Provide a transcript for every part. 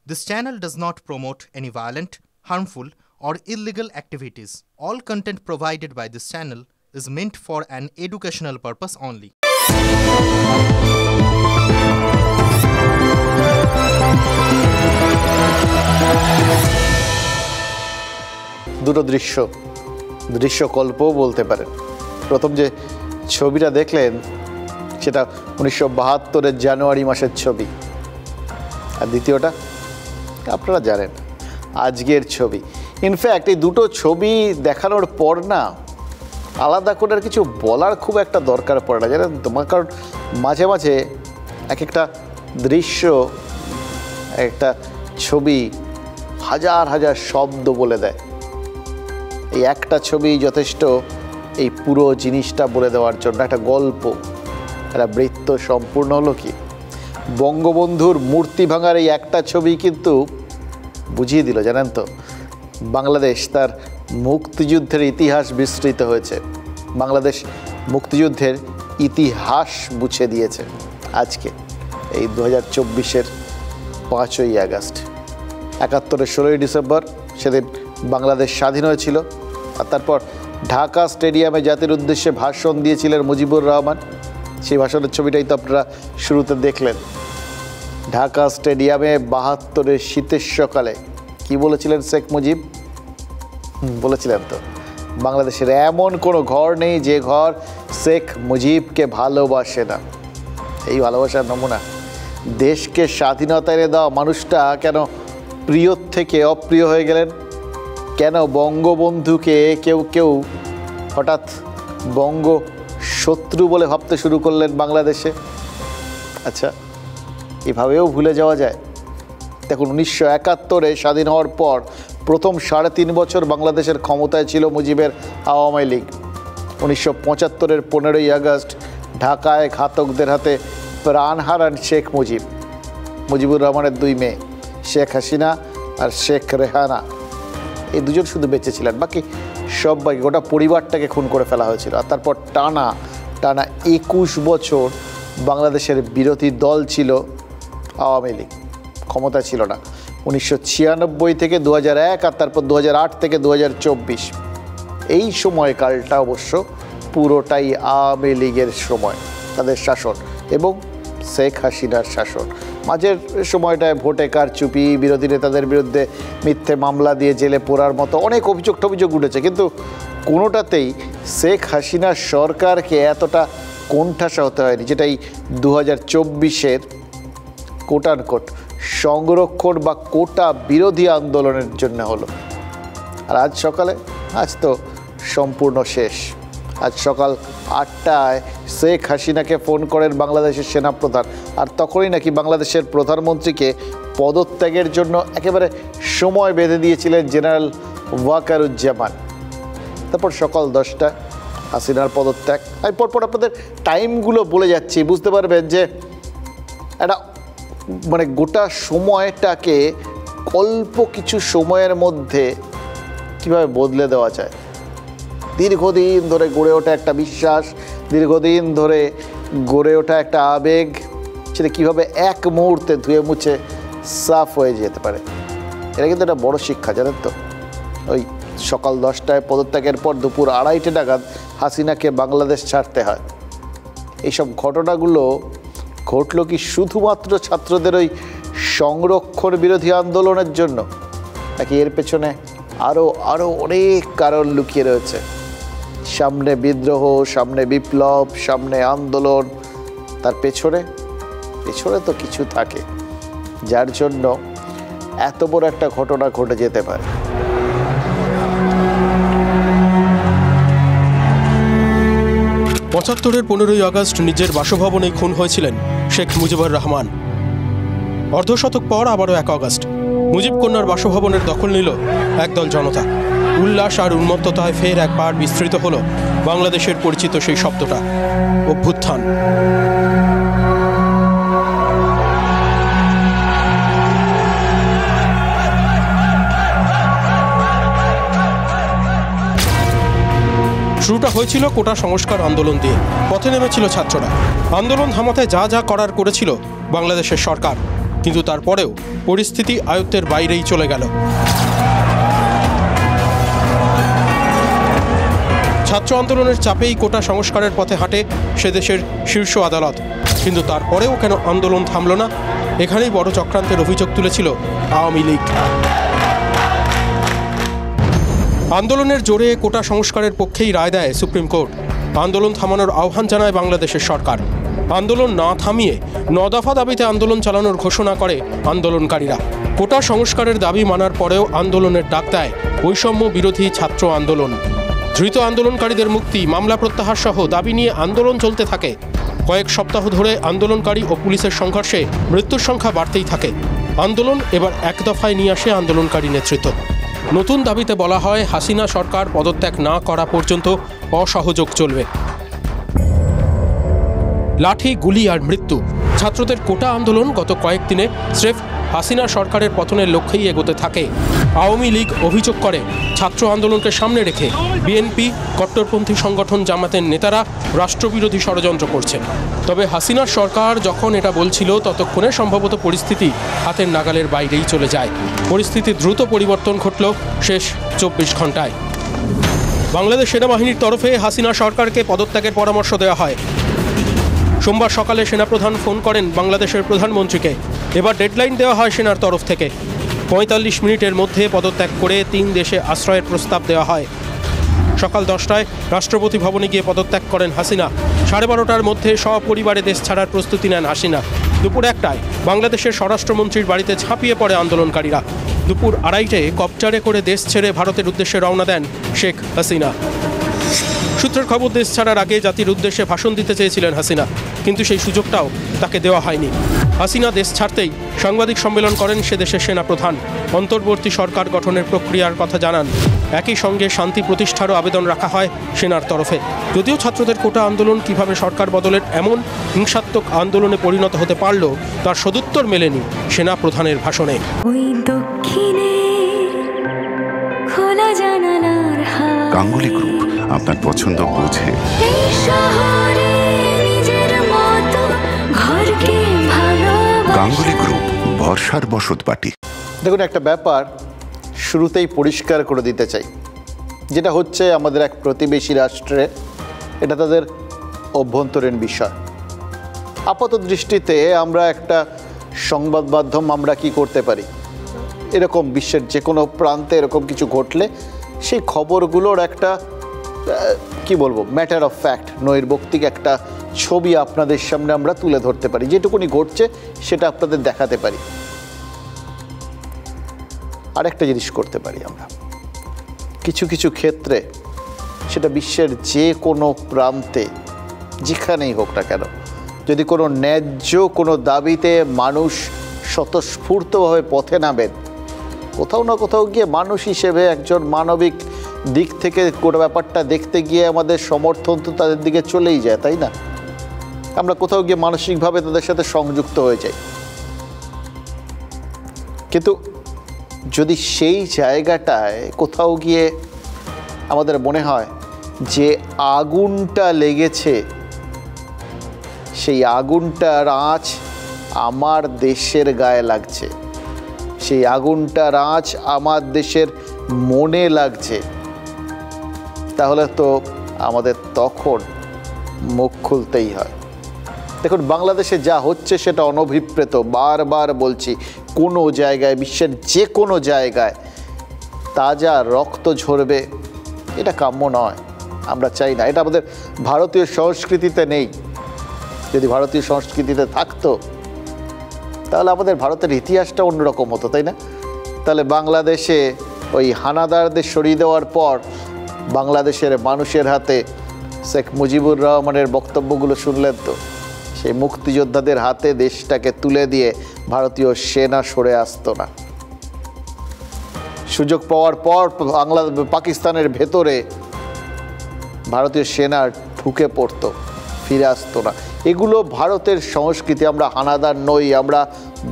This channel does not promote any violent, harmful, or illegal activities. All content provided by this channel is meant for an educational purpose only. দুটো দৃশ্যকল্পও বলতে পারেন। প্রথম যে ছবিটা দেখলেন সেটা 1972-এর জানুয়ারি মাসের ছবি, আর দ্বিতীয়টা আপনারা জানেন আজকের ছবি। ইনফ্যাক্ট এই দুটো ছবি দেখানোর পর না আলাদা করে আর কিছু বলার খুব একটা দরকার পড়ে না, জানেন তো। কারণ মাঝে মাঝে এক একটা দৃশ্য, একটা ছবি হাজার হাজার শব্দ বলে দেয়। এই একটা ছবি যথেষ্ট এই পুরো জিনিসটা বলে দেওয়ার জন্য। একটা গল্প, একটা বৃত্ত সম্পূর্ণ হলো কি। বঙ্গবন্ধুর মূর্তি ভাঙার এই একটা ছবি কিন্তু বুঝিয়ে দিল, জানেন তো, বাংলাদেশ তার মুক্তিযুদ্ধের ইতিহাস বিস্তৃত হয়েছে। বাংলাদেশ মুক্তিযুদ্ধের ইতিহাস মুছে দিয়েছে আজকে এই 2024-এর 5ই আগস্ট। 71-এর 16ই ডিসেম্বর সেদিন বাংলাদেশ স্বাধীন হয়েছিল। আর তারপর ঢাকা স্টেডিয়ামে জাতির উদ্দেশ্যে ভাষণ দিয়েছিলেন মুজিবুর রহমান। সেই ভাষণের ছবিটাই তো আপনারা শুরুতে দেখলেন। ঢাকা স্টেডিয়ামে 72-এর শীতের সকালে কি বলেছিলেন শেখ মুজিব? বলেছিলেন তো, বাংলাদেশের এমন কোনো ঘর নেই যে ঘর শেখ মুজিবকে ভালোবাসে না। এই ভালোবাসার নমুনা। দেশকে স্বাধীনতা এনে দেওয়া মানুষটা কেন প্রিয় থেকে অপ্রিয় হয়ে গেলেন? কেন বঙ্গবন্ধুকে কেউ কেউ হঠাৎ বঙ্গ শত্রু বলে ভাবতে শুরু করলেন বাংলাদেশে? আচ্ছা, এভাবেও ভুলে যাওয়া যায়? দেখুন, 1971-এ স্বাধীন হওয়ার পর প্রথম 3.5 বছর বাংলাদেশের ক্ষমতায় ছিল মুজিবের আওয়ামী লীগ। 1975-এর 15ই আগস্ট ঢাকায় ঘাতকদের হাতে প্রাণ হারান শেখ মুজিবুর রহমানের 2 মেয়ে, শেখ হাসিনা আর শেখ রেহানা। এই দুজন শুধু বেঁচে ছিলেন, বাকি সবাই, গোটা পরিবারটাকে খুন করে ফেলা হয়েছিল। আর তারপর টানা 21 বছর বাংলাদেশের বিরোধী দল ছিল আওয়ামী লীগ, ক্ষমতা ছিল না। 1996 থেকে 2001 আর তারপর 2008 থেকে 2024 এই সময়কালটা অবশ্য পুরোটাই আওয়ামী লীগের সময়, তাদের শাসন এবং শেখ হাসিনার শাসন। মাঝের সময়টায় ভোটে কারচুপি, বিরোধী নেতাদের বিরুদ্ধে মিথ্যে মামলা দিয়ে জেলে পোড়ার মতো অনেক অভিযোগ উঠেছে, কিন্তু কোনোটাতেই শেখ হাসিনার সরকারকে এতটা কোণঠাসা হতে হয়নি, যেটা এই 2024-এর কোটানকোট সংরক্ষণ বা কোটা বিরোধী আন্দোলনের জন্য হলো। আর আজ তো সম্পূর্ণ শেষ। আজ সকাল 8টায় শেখ হাসিনাকে ফোন করেন বাংলাদেশের সেনাপ্রধান, আর তখনই নাকি বাংলাদেশের প্রধানমন্ত্রীকে পদত্যাগের জন্য একেবারে সময় বেঁধে দিয়েছিলেন জেনারেল ওয়াকারুজ্জামান। তারপর সকাল 10টায় হাসিনার পদত্যাগ। আমি পরপর আপনাদের টাইমগুলো বলে যাচ্ছি, বুঝতে পারবেন যে একটা গোটা সময়টাকে অল্প কিছু সময়ের মধ্যে কীভাবে বদলে দেওয়া যায়। দীর্ঘদিন ধরে গড়ে ওঠা একটা বিশ্বাস, দীর্ঘদিন ধরে গড়ে ওঠা একটা আবেগ, সেটা কীভাবে এক মুহূর্তে ধুয়ে মুছে সাফ হয়ে যেতে পারে। এটা কিন্তু একটা বড় শিক্ষা, জানেন তো। ওই সকাল 10টায় পদত্যাগের পর দুপুর 2:30 নাগাদ হাসিনাকে বাংলাদেশ ছাড়তে হয়। এইসব ঘটনাগুলো ঘটল কি শুধুমাত্র ছাত্রদের ওই সংরক্ষণ বিরোধী আন্দোলনের জন্য, নাকি এর পেছনে আরও অনেক কারণ লুকিয়ে রয়েছে? সামনে বিদ্রোহ, সামনে বিপ্লব, সামনে আন্দোলন, তার পেছনে তো কিছু থাকে যার জন্য এত বড় একটা ঘটনা ঘটে যেতে পারে। পঁচাত্তরের 15ই আগস্ট নিজের বাসভবনে খুন হয়েছিলেন শেখ মুজিবুর রহমান। অর্ধশতক পর আবারও 1 আগস্ট মুজিব কন্যার বাসভবনের দখল নিল একদল জনতা। উল্লাস আর উন্মত্ততায় ফের একবার বিস্তৃত হলো বাংলাদেশের পরিচিত সেই শব্দটা, অভ্যুত্থান। শুরুটা হয়েছিল কোটা সংস্কার আন্দোলন দিয়ে। পথে নেমেছিল ছাত্ররা। আন্দোলন থামাতে যা যা করার করেছিল বাংলাদেশের সরকার। কিন্তু তারপরেও পরিস্থিতি আয়ত্তের বাইরেই চলে গেল। ছাত্র আন্দোলনের চাপেই কোটা সংস্কারের পথে হাঁটে সে দেশের শীর্ষ আদালত, কিন্তু তারপরেও কেন আন্দোলন থামল না? এখানেই বড় চক্রান্তের অভিযোগ তুলেছিল আওয়ামী লীগ। আন্দোলনের জোরে কোটা সংস্কারের পক্ষেই রায় দেয় সুপ্রিম কোর্ট। আন্দোলন থামানোর আহ্বান জানায় বাংলাদেশের সরকার। আন্দোলন না থামিয়ে 9 দফা দাবিতে আন্দোলন চালানোর ঘোষণা করে আন্দোলনকারীরা। কোটা সংস্কারের দাবি মানার পরেও আন্দোলনের ডাক দেয় বৈষম্য বিরোধী ছাত্র আন্দোলন। ধৃত আন্দোলনকারীদের মুক্তি, মামলা প্রত্যাহার সহ দাবি নিয়ে আন্দোলন চলতে থাকে। কয়েক সপ্তাহ ধরে আন্দোলনকারী ও পুলিশের সংঘর্ষে মৃত্যুর সংখ্যা বাড়তেই থাকে। আন্দোলন এবার 1 দফায় নিয়ে আসে আন্দোলনকারী নেতৃত্ব। নতুন দাবিতে বলা হয়, হাসিনা সরকার পদত্যাগ না করা পর্যন্ত অসহযোগ চলবে। লাঠি, গুলি আর মৃত্যু। ছাত্রদের কোটা আন্দোলন গত কয়েকদিনে স্রেফ হাসিনা সরকারের পতনের লক্ষ্যেই এগোতে থাকে। আওয়ামী লীগ অভিযোগ করে, ছাত্র আন্দোলনকে সামনে রেখে বিএনপি, কট্টরপন্থী সংগঠন জামাতের নেতারা রাষ্ট্রবিরোধী ষড়যন্ত্র করছে। তবে হাসিনার সরকার যখন এটা বলছিল, ততক্ষণে সম্ভবত পরিস্থিতি হাতের নাগালের বাইরেই চলে যায়। পরিস্থিতি দ্রুত পরিবর্তন ঘটল শেষ 24 ঘন্টায়। বাংলাদেশ সেনাবাহিনীর তরফে হাসিনা সরকারকে পদত্যাগের পরামর্শ দেওয়া হয়। সোমবার সকালে সেনাপ্রধান ফোন করেন বাংলাদেশের প্রধানমন্ত্রীকে। এবার ডেডলাইন দেওয়া হয় সেনার তরফ থেকে। 45 মিনিটের মধ্যে পদত্যাগ করে 3 দেশে আশ্রয়ের প্রস্তাব দেওয়া হয়। সকাল 10টায় রাষ্ট্রপতি ভবনে গিয়ে পদত্যাগ করেন হাসিনা। 12:30টার মধ্যে সপরিবারে দেশ ছাড়ার প্রস্তুতি নেন হাসিনা। দুপুর 1টায় বাংলাদেশের স্বরাষ্ট্রমন্ত্রীর বাড়িতে ঝাঁপিয়ে পড়ে আন্দোলনকারীরা। দুপুর 2:30টায় কপ্টারে করে দেশ ছেড়ে ভারতের উদ্দেশ্যে রওনা দেন শেখ হাসিনা। সূত্রের খবর, দেশ ছাড়ার আগে জাতির উদ্দেশ্যে ভাষণ দিতে চেয়েছিলেন হাসিনা, কিন্তু সেই সুযোগটাও তাকে দেওয়া হয়নি। হাসিনা দেশ ছাড়তেই সাংবাদিক সম্মেলন করেন সে দেশের সেনাপ্রধান। অন্তর্বর্তী সরকার গঠনের প্রক্রিয়ার কথা জানান। একই সঙ্গে শান্তি প্রতিষ্ঠারও আবেদন রাখা হয় সেনার তরফে। যদিও ছাত্রদের কোটা আন্দোলন কিভাবে সরকার বদলের এমন হিংসাত্মক আন্দোলনে পরিণত হতে পারল, তার সদুত্তর মেলেনি সেনা প্রধানের ভাষণে। গাঙ্গুলি গ্রুপ আপনার পছন্দ বোঝে। গাঙ্গুলি গ্রুপ, ভরসার বসতবাটি। দেখুন, একটা ব্যাপার শুরুতেই পরিষ্কার করে দিতে চাই, যেটা হচ্ছে আমাদের এক প্রতিবেশী রাষ্ট্রে, এটা তাদের অভ্যন্তরীণ বিষয়। আপাত দৃষ্টিতে আমরা একটা সংবাদ মাধ্যম, আমরা কি করতে পারি, এরকম বিশ্বের যে কোনো প্রান্তে এরকম কিছু ঘটলে সেই খবরগুলোর একটা কি বলবো, ম্যাটার অফ ফ্যাক্ট, নৈর্ব্যক্তিক একটা ছবি আপনাদের সামনে আমরা তুলে ধরতে পারি। যেটুকুনি ঘটছে সেটা আপনাদের দেখাতে পারি। আরেকটা জিনিস করতে পারি আমরা, কিছু কিছু ক্ষেত্রে সেটা বিশ্বের যে কোনো প্রান্তে যেখানেই হোক না কেন, যদি কোনো ন্যায্য কোনো দাবিতে মানুষ স্বতঃস্ফূর্তভাবে পথে নামেন, কোথাও না কোথাও গিয়ে মানুষ হিসেবে একজন মানবিক দিক থেকে গোটা ব্যাপারটা দেখতে গিয়ে আমাদের সমর্থন তো তাদের দিকে চলেই যায়, তাই না? আমরা কোথাও গিয়ে মানসিকভাবে তাদের সাথে সংযুক্ত হয়ে যাই। কিন্তু যদি সেই জায়গাটায় কোথাও গিয়ে আমাদের মনে হয় যে আগুনটা লেগেছে, সেই আগুনটার আঁচ আমার দেশের গায়ে লাগছে, সেই আগুনটার আঁচ আমার দেশের মনে লাগছে, তাহলে তো আমাদের তখন মুখ খুলতেই হয়। দেখুন, বাংলাদেশে যা হচ্ছে সেটা অনভিপ্রেত। বারবার বলছি, কোনো জায়গায়, বিশ্বের যে কোনো জায়গায় তাজা রক্ত ঝরবে, এটা কাম্য নয়, আমরা চাই না। এটা আমাদের ভারতীয় সংস্কৃতিতে নেই। যদি ভারতীয় সংস্কৃতিতে থাকতো তাহলে আমাদের ভারতের ইতিহাসটা অন্যরকম হতো, তাই না? তাহলে বাংলাদেশে ওই হানাদারদের সরিয়ে দেওয়ার পর বাংলাদেশের মানুষের হাতে শেখ মুজিবুর রহমানের বক্তব্যগুলো শুনলেন তো, সেই মুক্তিযোদ্ধাদের হাতে দেশটাকে তুলে দিয়ে ভারতীয় সেনা সরে আসতো না। সুযোগ পাওয়ার পর পাকিস্তানের ভেতরে ভারতীয় সেনা ঢুকে পড়তো, ফিরে আসতো না। এগুলো ভারতের সংস্কৃতি। আমরা হানাদার নই, আমরা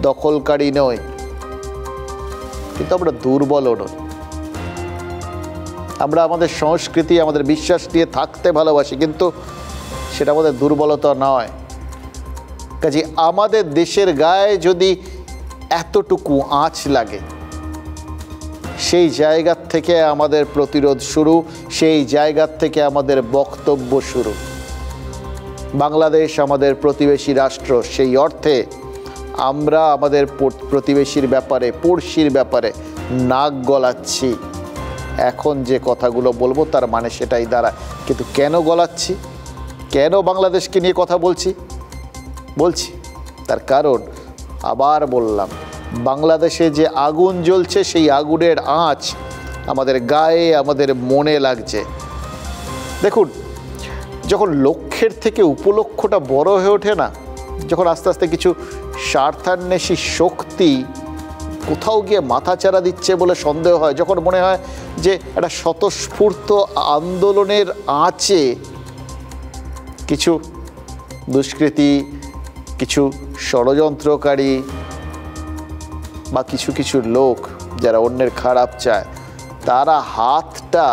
দখলকারী নই, কিন্তু আমরা দুর্বলও নই। আমরা আমাদের সংস্কৃতি, আমাদের বিশ্বাস নিয়ে থাকতে ভালোবাসি, কিন্তু সেটা আমাদের দুর্বলতা নয়। কাজে আমাদের দেশের গায়ে যদি এতটুকু আঁচ লাগে, সেই জায়গার থেকে আমাদের প্রতিরোধ শুরু, সেই জায়গার থেকে আমাদের বক্তব্য শুরু। বাংলাদেশ আমাদের প্রতিবেশী রাষ্ট্র, সেই অর্থে আমরা আমাদের প্রতিবেশীর ব্যাপারে, পড়শির ব্যাপারে নাক গলাচ্ছি। এখন যে কথাগুলো বলবো তার মানে সেটাই দাঁড়ায়। কিন্তু কেন গলাচ্ছি, কেন বাংলাদেশকে নিয়ে কথা বলছি তার কারণ আবার বললাম, বাংলাদেশে যে আগুন জ্বলছে সেই আগুনের আঁচ আমাদের গায়ে, আমাদের মনে লাগছে। দেখুন, যখন লক্ষ্যের থেকে উপলক্ষ্যটা বড় হয়ে ওঠে না, যখন আস্তে আস্তে কিছু স্বার্থান্বেষী শক্তি কোথাও গিয়ে মাথাচাড়া দিচ্ছে বলে সন্দেহ হয়, যখন মনে হয় যে একটা স্বতঃস্ফূর্ত আন্দোলনের আঁচে কিছু দুষ্কৃতী, কিছু ষড়যন্ত্রকারী বা কিছু লোক যারা অন্যের খারাপ চায়, তারা হাতটা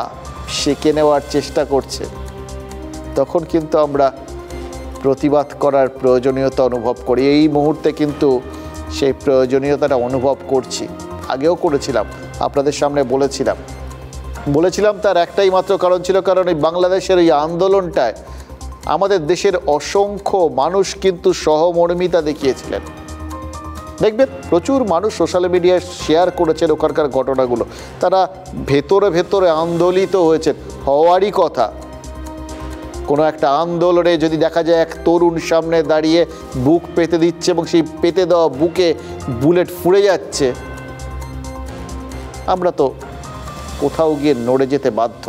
সেঁকে নেওয়ার চেষ্টা করছে, তখন কিন্তু আমরা প্রতিবাদ করার প্রয়োজনীয়তা অনুভব করি। এই মুহূর্তে কিন্তু সেই প্রয়োজনীয়তাটা অনুভব করছি, আগেও করেছিলাম, আপনাদের সামনে বলেছিলাম তার একটাই মাত্র কারণ ছিল, কারণ এই বাংলাদেশের এই আন্দোলনটায় আমাদের দেশের অসংখ্য মানুষ কিন্তু সহমর্মিতা দেখিয়েছিলেন। দেখবেন প্রচুর মানুষ সোশ্যাল মিডিয়ায় শেয়ার করেছেন ওখানকার ঘটনাগুলো, তারা ভেতরে আন্দোলিত হয়েছেন, হওয়ারই কথা। কোনো একটা আন্দোলনে যদি দেখা যায় এক তরুণ সামনে দাঁড়িয়ে বুক পেতে দিচ্ছে এবং সেই পেতে দেওয়া বুকে বুলেট ফুঁড়ে যাচ্ছে, আমরা তো কোথাও গিয়ে নড়ে যেতে বাধ্য।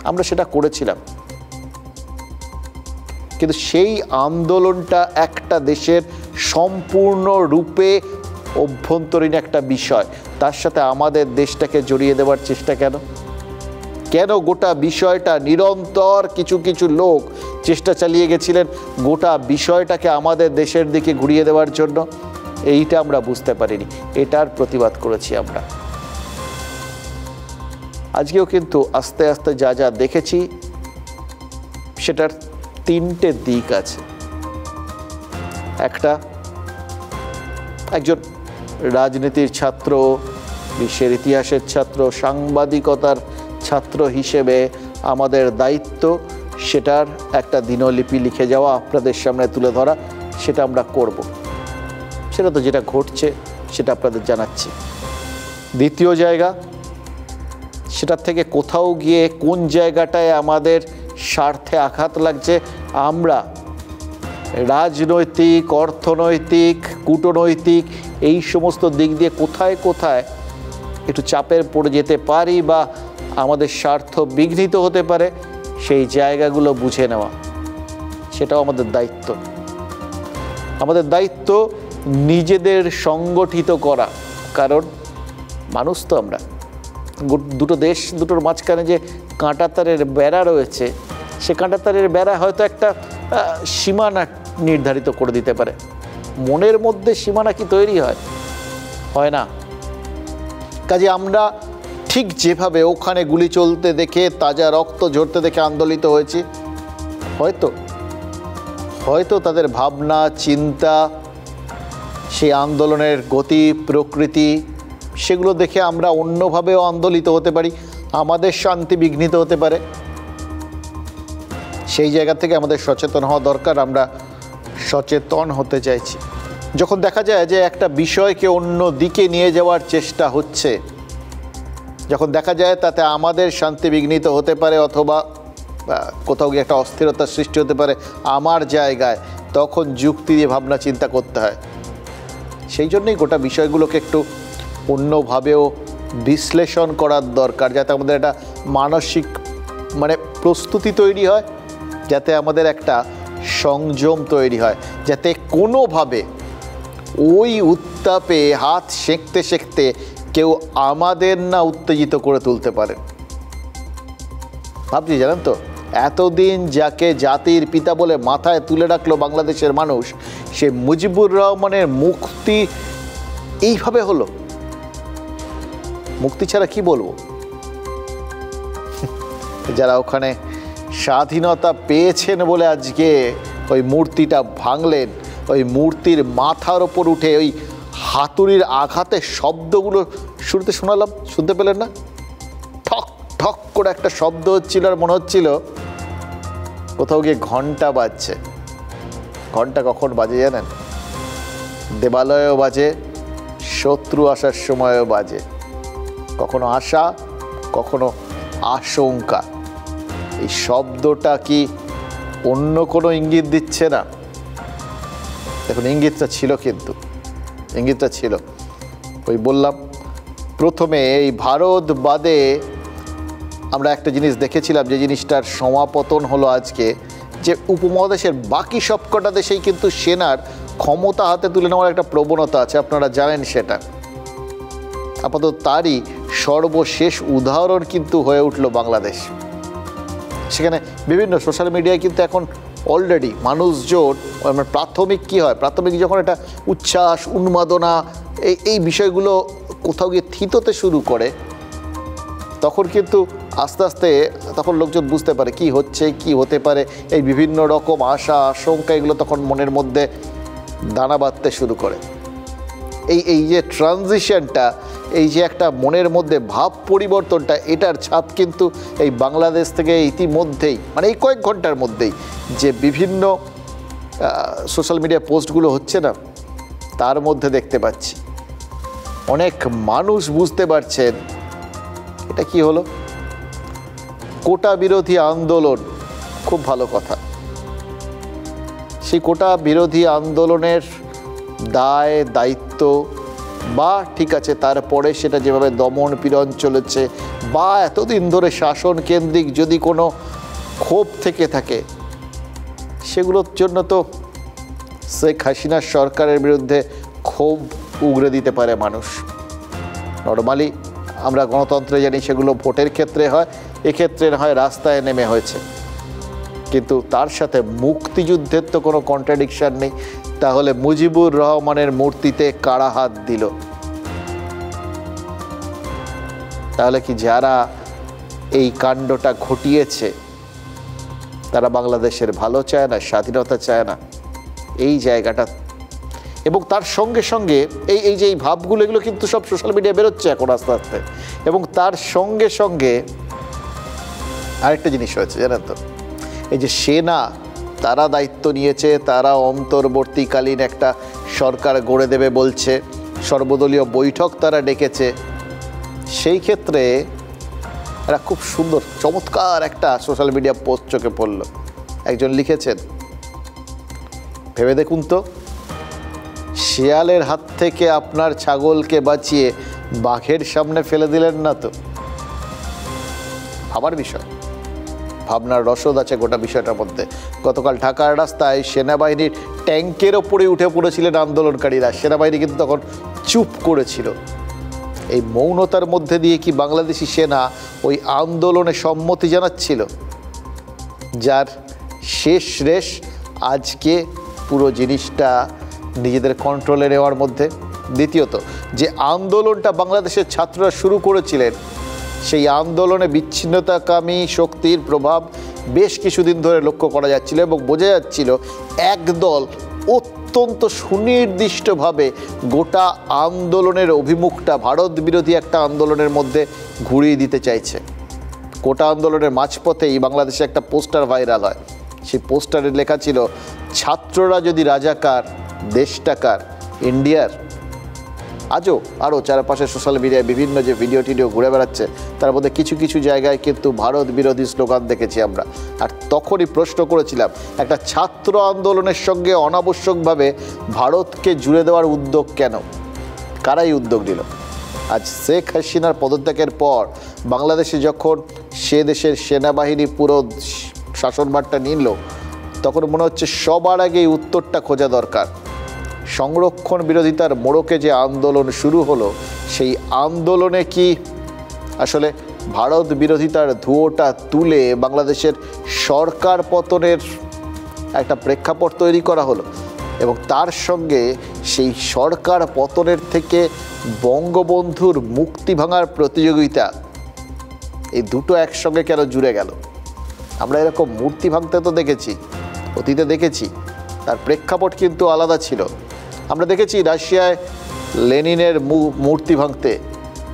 আমরা সেটা করেছিলাম, কিন্তু সেই আন্দোলনটা একটা দেশের সম্পূর্ণরূপে অভ্যন্তরীণ একটা বিষয়, তার সাথে আমাদের দেশটাকে জড়িয়ে দেওয়ার চেষ্টা কেন গোটা বিষয়টা নিরন্তর কিছু লোক চেষ্টা চালিয়ে গেছিলেন গোটা বিষয়টাকে আমাদের দেশের দিকে ঘুরিয়ে দেওয়ার জন্য, এইটা আমরা বুঝতে পারিনি, এটার প্রতিবাদ করেছি আমরা। আজকেও কিন্তু আস্তে আস্তে যা দেখেছি সেটার তিনটে দিক আছে। একটা, একজন রাজনীতির ছাত্র, বিশ্বের ইতিহাসের ছাত্র, সাংবাদিকতার ছাত্র হিসেবে আমাদের দায়িত্ব সেটার একটা দিনলিপি লিখে যাওয়া, আপনাদের সামনে তুলে ধরা, সেটা আমরা করব। সেটা তো যেটা ঘটছে সেটা আপনাদের জানাচ্ছি। দ্বিতীয় জায়গা, সেটার থেকে কোথাও গিয়ে কোন জায়গাটায় আমাদের স্বার্থে আঘাত লাগছে, আমরা রাজনৈতিক, অর্থনৈতিক, কূটনৈতিক এই সমস্ত দিক দিয়ে কোথায় একটু চাপের পড়ে যেতে পারি বা আমাদের স্বার্থ বিঘ্নিত হতে পারে, সেই জায়গাগুলো বুঝে নেওয়া, সেটাও আমাদের দায়িত্ব। আমাদের দায়িত্ব নিজেদের সংগঠিত করা, কারণ মানুষ তো আমরা। দুটো দেশ, দুটোর মাঝখানে যে কাঁটাতারের বেড়া রয়েছে, সে কাঁটাতারের বেড়া হয়তো একটা সীমানা নির্ধারিত করে দিতে পারে, মনের মধ্যে সীমানা কি তৈরি হয় না। কাজে আমরা ঠিক যেভাবে ওখানে গুলি চলতে দেখে, তাজা রক্ত ঝরতে দেখে আন্দোলিত হয়েছি, হয়তো তাদের ভাবনা, চিন্তা, সেই আন্দোলনের গতি, প্রকৃতি, সেগুলো দেখে আমরা অন্যভাবেও আন্দোলিত হতে পারি, আমাদের শান্তি বিঘ্নিত হতে পারে। সেই জায়গা থেকে আমাদের সচেতন হওয়া দরকার। আমরা সচেতন হতে চাইছি। যখন দেখা যায় যে একটা বিষয়কে অন্য দিকে নিয়ে যাওয়ার চেষ্টা হচ্ছে, যখন দেখা যায় তাতে আমাদের শান্তি বিঘ্নিত হতে পারে অথবা কোথাও গিয়ে একটা অস্থিরতার সৃষ্টি হতে পারে আমার জায়গায়, তখন যুক্তি দিয়ে ভাবনা চিন্তা করতে হয়। সেই জন্যই গোটা বিষয়গুলোকে একটু অন্যভাবেও বিশ্লেষণ করার দরকার, যাতে আমাদের একটা মানসিক প্রস্তুতি তৈরি হয়, যাতে আমাদের একটা সংযম তৈরি হয়, যাতে কোনোভাবে ওই উত্তাপে হাত সেঁকতে কেউ আমাদের না উত্তেজিত করে তুলতে পারে। ভাবছি জানেন তো, এতদিন যাকে জাতির পিতা বলে মাথায় তুলে রাখলো বাংলাদেশের মানুষ, সে মুজিবুর রহমানের মুক্তি এইভাবে হলো। মুক্তি ছাড়া কি বলবো? যারা ওখানে স্বাধীনতা পেয়েছেন বলে আজকে ওই মূর্তিটা ভাঙলেন, ওই মূর্তির মাথার ওপর উঠে ওই হাতুড়ির আঘাতে শব্দগুলো শুরুতে শোনালাম, শুনতে পেলেন না? ঠক ঠক করে একটা শব্দ হচ্ছিল, আর মনে হচ্ছিল কোথাও গিয়ে ঘন্টা বাজছে। ঘন্টা কখন বাজে জানেন? দেবালয়েও বাজে, শত্রু আসার সময়ও বাজে। কখনো আশা, কখনো আশঙ্কা। এই শব্দটা কি অন্য কোনো ইঙ্গিত দিচ্ছে না? দেখুন, ইঙ্গিতটা ছিল, কিন্তু ইঙ্গিতটা ছিল। ওই বললাম প্রথমে, এই ভারত বাদে আমরা একটা জিনিস দেখেছিলাম, যে জিনিসটার সমাপতন হলো আজকে, যে উপমহাদেশের বাকি সবকটা দেশেই কিন্তু সেনার ক্ষমতা হাতে তুলে নেওয়ার একটা প্রবণতা আছে, আপনারা জানেন সেটা। আপাতত তারই সর্বশেষ উদাহরণ কিন্তু হয়ে উঠল বাংলাদেশ। সেখানে বিভিন্ন সোশ্যাল মিডিয়ায় কিন্তু এখন অলরেডি মানুষজন প্রাথমিক কী হয়, প্রাথমিক যখন একটা উচ্ছ্বাস, উন্মাদনা, এই বিষয়গুলো কোথাও গিয়ে থিততে শুরু করে, তখন কিন্তু আস্তে আস্তে তখন লোকজন বুঝতে পারে কি হচ্ছে, কি হতে পারে। এই বিভিন্ন রকম আশা, আশঙ্কা, এগুলো তখন মনের মধ্যে দানা বাঁধতে শুরু করে। এই যে ট্রানজিশনটা, এই যে একটা মনের মধ্যে ভাব পরিবর্তনটা, এটার ছাপ কিন্তু এই বাংলাদেশ থেকে ইতিমধ্যেই, মানে এই কয়েক ঘন্টার মধ্যেই যে বিভিন্ন সোশ্যাল মিডিয়া পোস্টগুলো হচ্ছে না, তার মধ্যে দেখতে পাচ্ছি। অনেক মানুষ বুঝতে পারছেন এটা কি হলো। কোটা বিরোধী আন্দোলন, খুব ভালো কথা। সেই কোটা বিরোধী আন্দোলনের দায় দায়িত্ব, বা ঠিক আছে তারপরে সেটা যেভাবে দমন পীড়ন চলেছে, বা এতদিন ধরে শাসন কেন্দ্রিক যদি কোনো ক্ষোভ থেকে থাকে, সেগুলোর জন্য তো শেখ হাসিনার সরকারের বিরুদ্ধে ক্ষোভ উগরে দিতে পারে মানুষ। নর্মালি আমরা গণতন্ত্রে জানি সেগুলো ভোটের ক্ষেত্রে হয়, এক্ষেত্রে হয় রাস্তায় নেমে হয়েছে। কিন্তু তার সাথে মুক্তিযুদ্ধের তো কোনো কন্ট্রাডিকশন নেই। তাহলে মুজিবুর রহমানের মূর্তিতে কারা হাত দিল? তাহলে কি যারা এই কাণ্ডটা ঘটিয়েছে তারা বাংলাদেশের ভালো চায় না, স্বাধীনতা চায় না? এই জায়গাটা, এবং তার সঙ্গে সঙ্গে এই যে এই ভাবগুলো, এগুলো কিন্তু সব সোশ্যাল মিডিয়ায় বেরোচ্ছে এখন আস্তে আস্তে। এবং তার সঙ্গে সঙ্গে আরেকটা জিনিস হয়েছে জানেন তো, এই যে সেনা তারা দায়িত্ব নিয়েছে, তারা অন্তর্বর্তীকালীন একটা সরকার গড়ে দেবে বলছে, সর্বদলীয় বৈঠক তারা ডেকেছে। সেই ক্ষেত্রে একটা খুব সুন্দর চমৎকার একটা সোশ্যাল মিডিয়া পোস্ট চোখে পড়ল। একজন লিখেছেন, ভেবে দেখুন তো, শিয়ালের হাত থেকে আপনার ছাগলকে বাঁচিয়ে বাঘের সামনে ফেলে দিলেন না তো? ভাবার বিষয়, ভাবনার রসদ আছে গোটা বিষয়টার মধ্যে। গতকাল ঢাকার রাস্তায় সেনাবাহিনীর ট্যাঙ্কের ওপরে উঠে পড়েছিলেন আন্দোলনকারীরা। সেনাবাহিনী কিন্তু তখন চুপ করেছিল। এই মৌনতার মধ্যে দিয়ে কি বাংলাদেশি সেনা ওই আন্দোলনে সম্মতি জানাচ্ছিল, যার শেষ রেশ আজকে পুরো জিনিসটা নিজেদের কন্ট্রোলে নেওয়ার মধ্যে? দ্বিতীয়ত, যে আন্দোলনটা বাংলাদেশের ছাত্ররা শুরু করেছিলেন, সেই আন্দোলনে বিচ্ছিন্নতাকামী শক্তির প্রভাব বেশ কিছুদিন ধরে লক্ষ্য করা যাচ্ছিল, এবং বোঝা যাচ্ছিল একদল অত্যন্ত সুনির্দিষ্টভাবে গোটা আন্দোলনের অভিমুখটা ভারত বিরোধী একটা আন্দোলনের মধ্যে ঘুরিয়ে দিতে চাইছে। কোটা আন্দোলনের মাঝপথেই বাংলাদেশে একটা পোস্টার ভাইরাল হয়। সেই পোস্টারে লেখা ছিল, ছাত্ররা যদি রাজাকার, দেশটাকার, ইন্ডিয়ার। আজও আরও চারপাশে সোশ্যাল মিডিয়ায় বিভিন্ন যে ভিডিও টিডিও ঘুরে বেড়াচ্ছে, তার মধ্যে কিছু কিছু জায়গায় কিন্তু ভারত বিরোধী স্লোগান দেখেছি আমরা। আর তখনই প্রশ্ন করেছিলাম, একটা ছাত্র আন্দোলনের সঙ্গে অনাবশ্যকভাবে ভারতকে জুড়ে দেওয়ার উদ্যোগ কেন? কারাই উদ্যোগ নিল? আজ শেখ হাসিনার পদত্যাগের পর বাংলাদেশে যখন সে দেশের সেনাবাহিনী পুরো শাসনভারটা নিল, তখন মনে হচ্ছে সবার আগে এই উত্তরটা খোঁজা দরকার। সংরক্ষণ বিরোধিতার মোড়কে যে আন্দোলন শুরু হলো, সেই আন্দোলনে কি আসলে ভারত বিরোধিতার ধুয়োটা তুলে বাংলাদেশের সরকার পতনের একটা প্রেক্ষাপট তৈরি করা হলো? এবং তার সঙ্গে সেই সরকার পতনের থেকে বঙ্গবন্ধুর মুক্তি ভাঙার প্রতিযোগিতা, এই দুটো একসঙ্গে কেন জুড়ে গেল? আমরা এরকম মূর্তি ভাঙতে তো দেখেছি, অতীতে দেখেছি, তার প্রেক্ষাপট কিন্তু আলাদা ছিল। আমরা দেখেছি রাশিয়ায় লেনিনের মূর্তি ভাঙতে,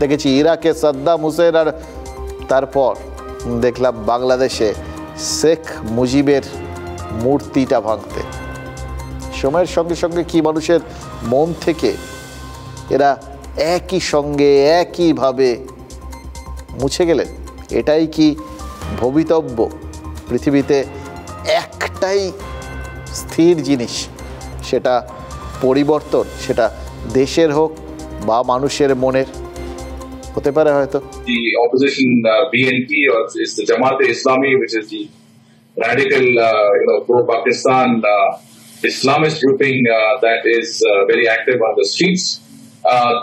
দেখেছি ইরাকে সাদ্দাম হুসেন, আর তারপর দেখলাম বাংলাদেশে শেখ মুজিবের মূর্তিটা ভাঙতে। সময়ের সঙ্গে সঙ্গে কি মানুষের মন থেকে এরা একই সঙ্গে একইভাবে মুছে গেলেন? এটাই কি ভবিতব্য? পৃথিবীতে একটাই স্থির জিনিস, সেটা পরিবর্তন, সেটা দেশের হোক বা মানুষের মনের। হতে পারে হয়তো the opposition BNP or is the Jamaat-e-Islami, which is the radical pro-Pakistan Islamist grouping that is very active on the streets.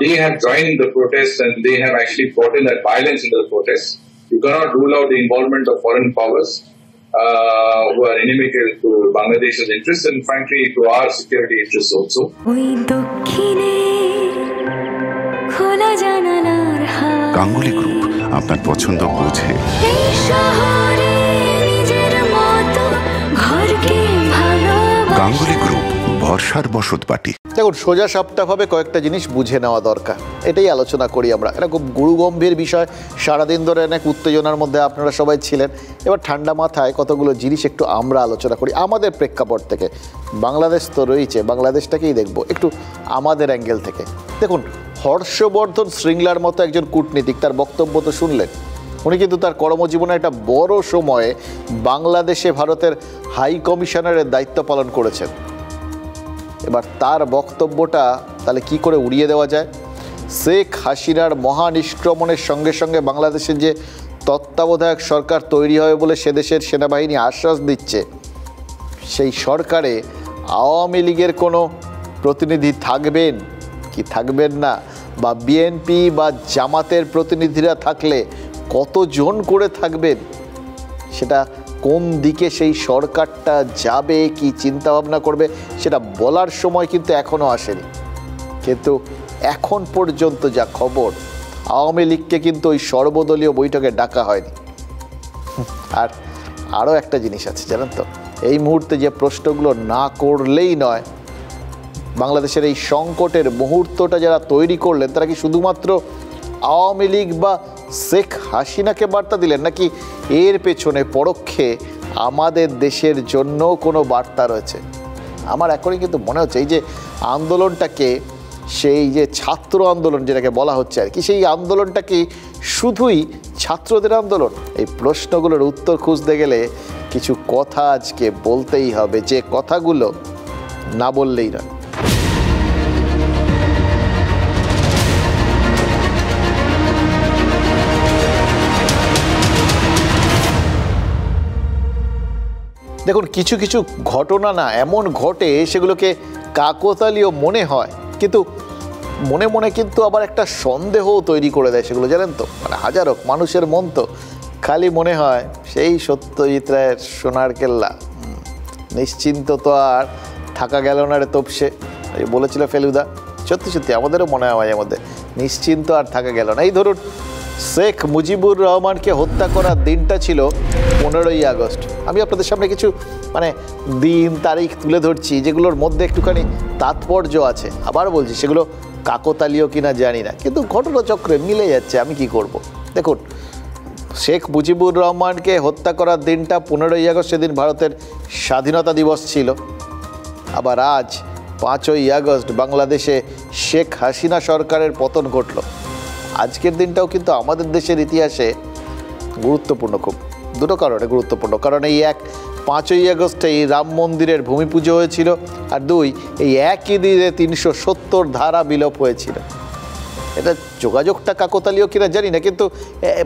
They have joined the protests and they have actually brought in that violence into the protests. You cannot rule out the involvement of foreign powers who are inimical to Bangladesh's interests and frankly to our security interests also. Ganguly group, আপনার পছন্দ বোঝে। Ganguly group, ভরসার বসতবাটি। দেখুন, সোজা সাপটাভাবে কয়েকটা জিনিস বুঝে নেওয়া দরকার, এটাই আলোচনা করি আমরা। এটা খুব গুরুগম্ভীর বিষয়, সারাদিন ধরে অনেক উত্তেজনার মধ্যে আপনারা সবাই ছিলেন। এবার ঠান্ডা মাথায় কতগুলো জিনিস একটু আমরা আলোচনা করি আমাদের প্রেক্ষাপট থেকে। বাংলাদেশ তো রয়েছে, বাংলাদেশটাকেই দেখবো একটু আমাদের অ্যাঙ্গেল থেকে। দেখুন, হর্ষবর্ধন শৃঙ্গলার মতো একজন কূটনীতিক, তার বক্তব্য তো শুনলেন। উনি কিন্তু তার কর্মজীবনে একটা বড় সময়ে বাংলাদেশে ভারতের হাই কমিশনারের দায়িত্ব পালন করেছেন। এবার তার বক্তব্যটা তাহলে কি করে উড়িয়ে দেওয়া যায়? শেখ হাসিনার মহানিষ্ক্রমণের সঙ্গে সঙ্গে বাংলাদেশের যে তত্ত্বাবধায়ক সরকার তৈরি হবে বলে সে দেশের সেনাবাহিনী আশ্বাস দিচ্ছে, সেই সরকারে আওয়ামী লীগের কোনো প্রতিনিধি থাকবেন কি থাকবেন না, বা বিএনপি বা জামাতের প্রতিনিধিরা থাকলে কতজন করে থাকবেন, সেটা কোন দিকে সেই সরকারটা যাবে, কি চিন্তাভাবনা করবে, সেটা বলার সময় কিন্তু এখনও আসেনি। কিন্তু এখন পর্যন্ত যা খবর, আওয়ামী লীগকে কিন্তু ওই সর্বদলীয় বৈঠকে ডাকা হয়নি। আর আরও একটা জিনিস আছে জানেন তো, এই মুহূর্তে যে প্রশ্নগুলো না করলেই নয়, বাংলাদেশের এই সংকটের মুহূর্তটা যারা তৈরি করলেন তারা কি শুধুমাত্র আওয়ামী লীগ বা শেখ হাসিনাকে বার্তা দিলেন, নাকি এর পেছনে পরোক্ষে আমাদের দেশের জন্য কোনো বার্তা রয়েছে? আমার এখনই কিন্তু মনে হচ্ছে এই যে আন্দোলনটাকে, সেই যে ছাত্র আন্দোলন যেটাকে বলা হচ্ছে আর কি, সেই আন্দোলনটা কি শুধুই ছাত্রদের আন্দোলন? এই প্রশ্নগুলোর উত্তর খুঁজতে গেলে কিছু কথা আজকে বলতেই হবে, যে কথাগুলো না বললেই নয়। দেখুন, কিছু কিছু ঘটনা না এমন ঘটে, সেগুলোকে কাকতালীয় মনে হয়, কিন্তু মনে মনে কিন্তু আবার একটা সন্দেহও তৈরি করে দেয় সেগুলো, জানেন তো। মানে হাজারো মানুষের মন তো খালি মনে হয় সেই সত্যজিৎ রায়ের সোনার কেল্লা, নিশ্চিন্ত তো আর থাকা গেল না রে তোপসে, বলেছিল ফেলুদা। সত্যি সত্যি আমাদেরও মনে হয় মাঝে মধ্যে নিশ্চিন্ত আর থাকা গেল না। এই ধরুন, শেখ মুজিবুর রহমানকে হত্যা করার দিনটা ছিল 15ই আগস্ট। আমি আপনাদের সামনে কিছু দিন তারিখ তুলে ধরছি যেগুলোর মধ্যে একটুখানি তাৎপর্য আছে। আবার বলছি, সেগুলো কাকতালীয় কিনা জানি না, কিন্তু ঘটনাচক্রে মিলে যাচ্ছে, আমি কি করব। দেখুন, শেখ মুজিবুর রহমানকে হত্যা করার দিনটা 15ই আগস্ট, সেদিন ভারতের স্বাধীনতা দিবস ছিল। আবার আজ 5ই আগস্ট বাংলাদেশে শেখ হাসিনা সরকারের পতন ঘটল। আজকের দিনটাও কিন্তু আমাদের দেশের ইতিহাসে গুরুত্বপূর্ণ, খুব দুটো কারণে গুরুত্বপূর্ণ। কারণ এই 5ই আগস্টেই রাম মন্দিরের ভূমি পুজো হয়েছিল, আর 2, এই একই দিনে 370 ধারা বিলোপ হয়েছিল। এটা যোগাযোগটা কাকতালীয় কিনা জানি না, কিন্তু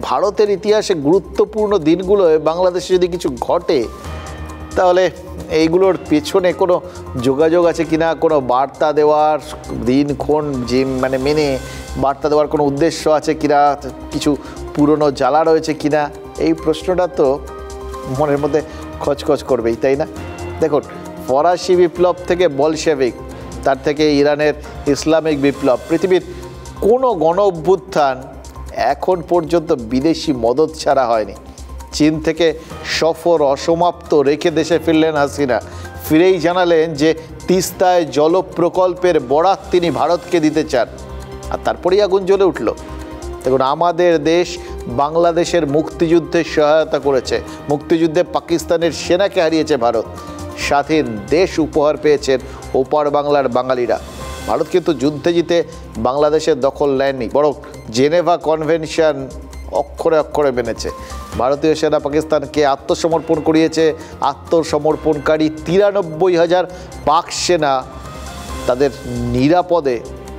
ভারতের ইতিহাসে গুরুত্বপূর্ণ দিনগুলোয় বাংলাদেশে যদি কিছু ঘটে, তাহলে এইগুলোর পেছনে কোনো যোগাযোগ আছে কিনা, কোনো বার্তা দেওয়ার দিনক্ষণ মেনে বার্তা দেওয়ার কোনো উদ্দেশ্য আছে কিনা, কিছু পুরনো জ্বালা রয়েছে কিনা, এই প্রশ্নটা তো মনের মধ্যে খচখচ করবেই, তাই না? দেখুন, ফরাসি বিপ্লব থেকে বলশেভিক, তার থেকে ইরানের ইসলামিক বিপ্লব, পৃথিবীর কোনো গণ অভ্যুত্থান এখন পর্যন্ত বিদেশি মদত ছাড়া হয়নি। চীন থেকে সফর অসমাপ্ত রেখে দেশে ফিরলেন হাসিনা, ফিরেই জানালেন যে তিস্তায় জল প্রকল্পের বরাত তিনি ভারতকে দিতে চান, আর তারপরেই আগুন জ্বলে উঠল। দেখুন, আমাদের দেশ বাংলাদেশের মুক্তিযুদ্ধে সহায়তা করেছে, মুক্তিযুদ্ধে পাকিস্তানের সেনাকে হারিয়েছে ভারত, স্বাধীন দেশ উপহার পেয়েছেন ওপার বাংলার বাঙালিরা। ভারত কিন্তু যুদ্ধে জিতে বাংলাদেশের দখল নেয়নি, বরং জেনেভা কনভেনশন অক্ষরে অক্ষরে মেনেছে। ভারতীয় সেনা পাকিস্তানকে আত্মসমর্পণ করিয়েছে। আত্মসমর্পণকারী 93,000 পাক সেনা তাদের নিরাপদে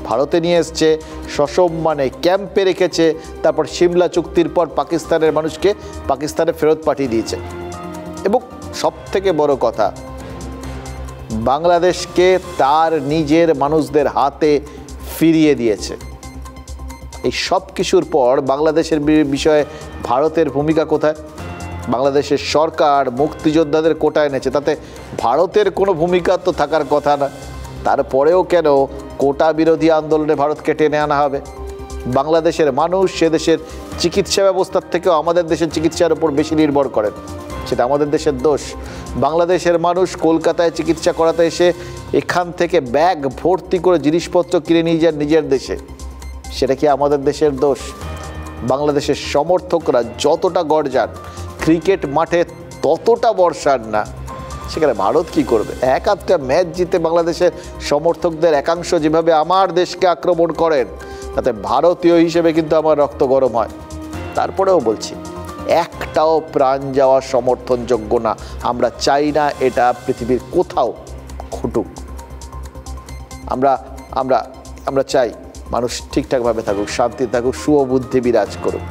ভারতে নিয়ে এসছে, সসম্মানে ক্যাম্পে রেখেছে, তারপর সিমলা চুক্তির পর পাকিস্তানের মানুষকে পাকিস্তানে ফেরত পাঠিয়ে দিয়েছে। এবং সবথেকে বড় কথা, বাংলাদেশকে তার নিজের মানুষদের হাতে ফিরিয়ে দিয়েছে। এই সব কিছুর পর বাংলাদেশের বিষয়ে ভারতের ভূমিকা কোথায়? বাংলাদেশের সরকার মুক্তিযোদ্ধাদের কোটা এনেছে, তাতে ভারতের কোনো ভূমিকা তো থাকার কথা না। তারপরেও কেন কোটা বিরোধী আন্দোলনে ভারতকে টেনে আনা হবে? বাংলাদেশের মানুষ সে দেশের চিকিৎসা ব্যবস্থার থেকেও আমাদের দেশের চিকিৎসার উপর বেশি নির্ভর করেন, সেটা আমাদের দেশের দোষ। বাংলাদেশের মানুষ কলকাতায় চিকিৎসা করাতে এসে এখান থেকে ব্যাগ ভর্তি করে জিনিসপত্র কিনে নিয়ে যান নিজের দেশে, সেটা কি আমাদের দেশের দোষ? বাংলাদেশের সমর্থকরা যতটা গর্জান, ক্রিকেট মাঠে ততটা বর্ষার না, সেখানে ভারত কি করবে? এক আধটা ম্যাচ জিতে বাংলাদেশের সমর্থকদের একাংশ যেভাবে আমার দেশকে আক্রমণ করেন, তাতে ভারতীয় হিসেবে কিন্তু আমার রক্ত গরম হয়। তারপরেও বলছি, একটাও প্রাণ যাওয়া সমর্থনযোগ্য না। আমরা চাই না এটা পৃথিবীর কোথাও ঘটুক। আমরা আমরা আমরা চাই মানুষ ঠিকঠাকভাবে থাকুক, শান্তি থাকুক, শুভবুদ্ধি বিরাজ করুক।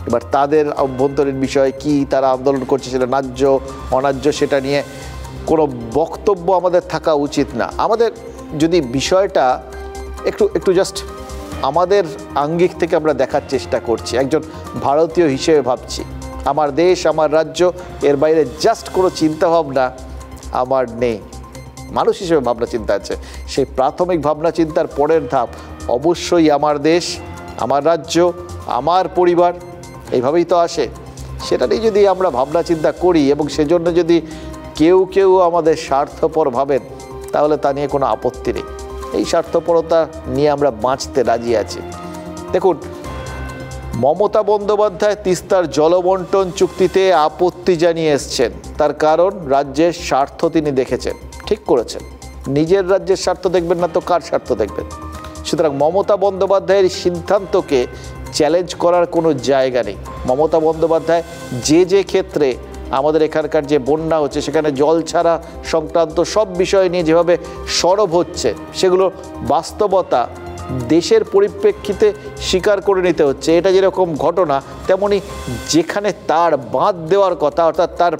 এবার তাদের অভ্যন্তরীণ বিষয় কি, তারা আন্দোলন করছে সেটা ন্যায্য অন্যায্য, সেটা নিয়ে কোনো বক্তব্য আমাদের থাকা উচিত না। আমাদের যদি বিষয়টা একটু জাস্ট আমাদের আঙ্গিক থেকে আমরা দেখার চেষ্টা করছি, একজন ভারতীয় হিসেবে ভাবছি, আমার দেশ আমার রাজ্য, এর বাইরে জাস্ট কোনো চিন্তাভাবনা আমার নেই। মানুষ হিসেবে ভাবনা চিন্তা আছে, সেই প্রাথমিক ভাবনা চিন্তার পরের ধাপ অবশ্যই আমার দেশ, আমার রাজ্য, আমার পরিবার, এইভাবেই তো আসে। সেটা নিয়ে যদি আমরা ভাবনা চিন্তা করি এবং সেজন্য যদি কেউ আমাদের স্বার্থপর ভাবেন, তাহলে তা নিয়ে কোনো আপত্তি নেই। এই স্বার্থপরতা নিয়ে আমরা বাঁচতে রাজি আছি। দেখুন, মমতা বন্দ্যোপাধ্যায় তিস্তার জলবন্টন চুক্তিতে আপত্তি জানিয়ে এসছেন, তার কারণ রাজ্যের স্বার্থ তিনি দেখেছেন, ঠিক করেছেন। নিজের রাজ্যের স্বার্থ দেখবেন না তো কার স্বার্থ দেখবেন? সুতরাং মমতা বন্দ্যোপাধ্যায়ের সিদ্ধান্তকে চ্যালেঞ্জ করার কোনো জায়গা নেই। মমতা বন্দ্যোপাধ্যায় যে ক্ষেত্রে আমাদের এখানকার যে বন্যা হচ্ছে, সেখানে জল ছাড়া সংক্রান্ত সব বিষয় নিয়ে যেভাবে সরব হচ্ছে, সেগুলো বাস্তবতা দেশের পরিপ্রেক্ষিতে স্বীকার করে নিতে হচ্ছে। এটা যেরকম ঘটনা, তেমনি যেখানে তার বাঁধ দেওয়ার কথা, অর্থাৎ তার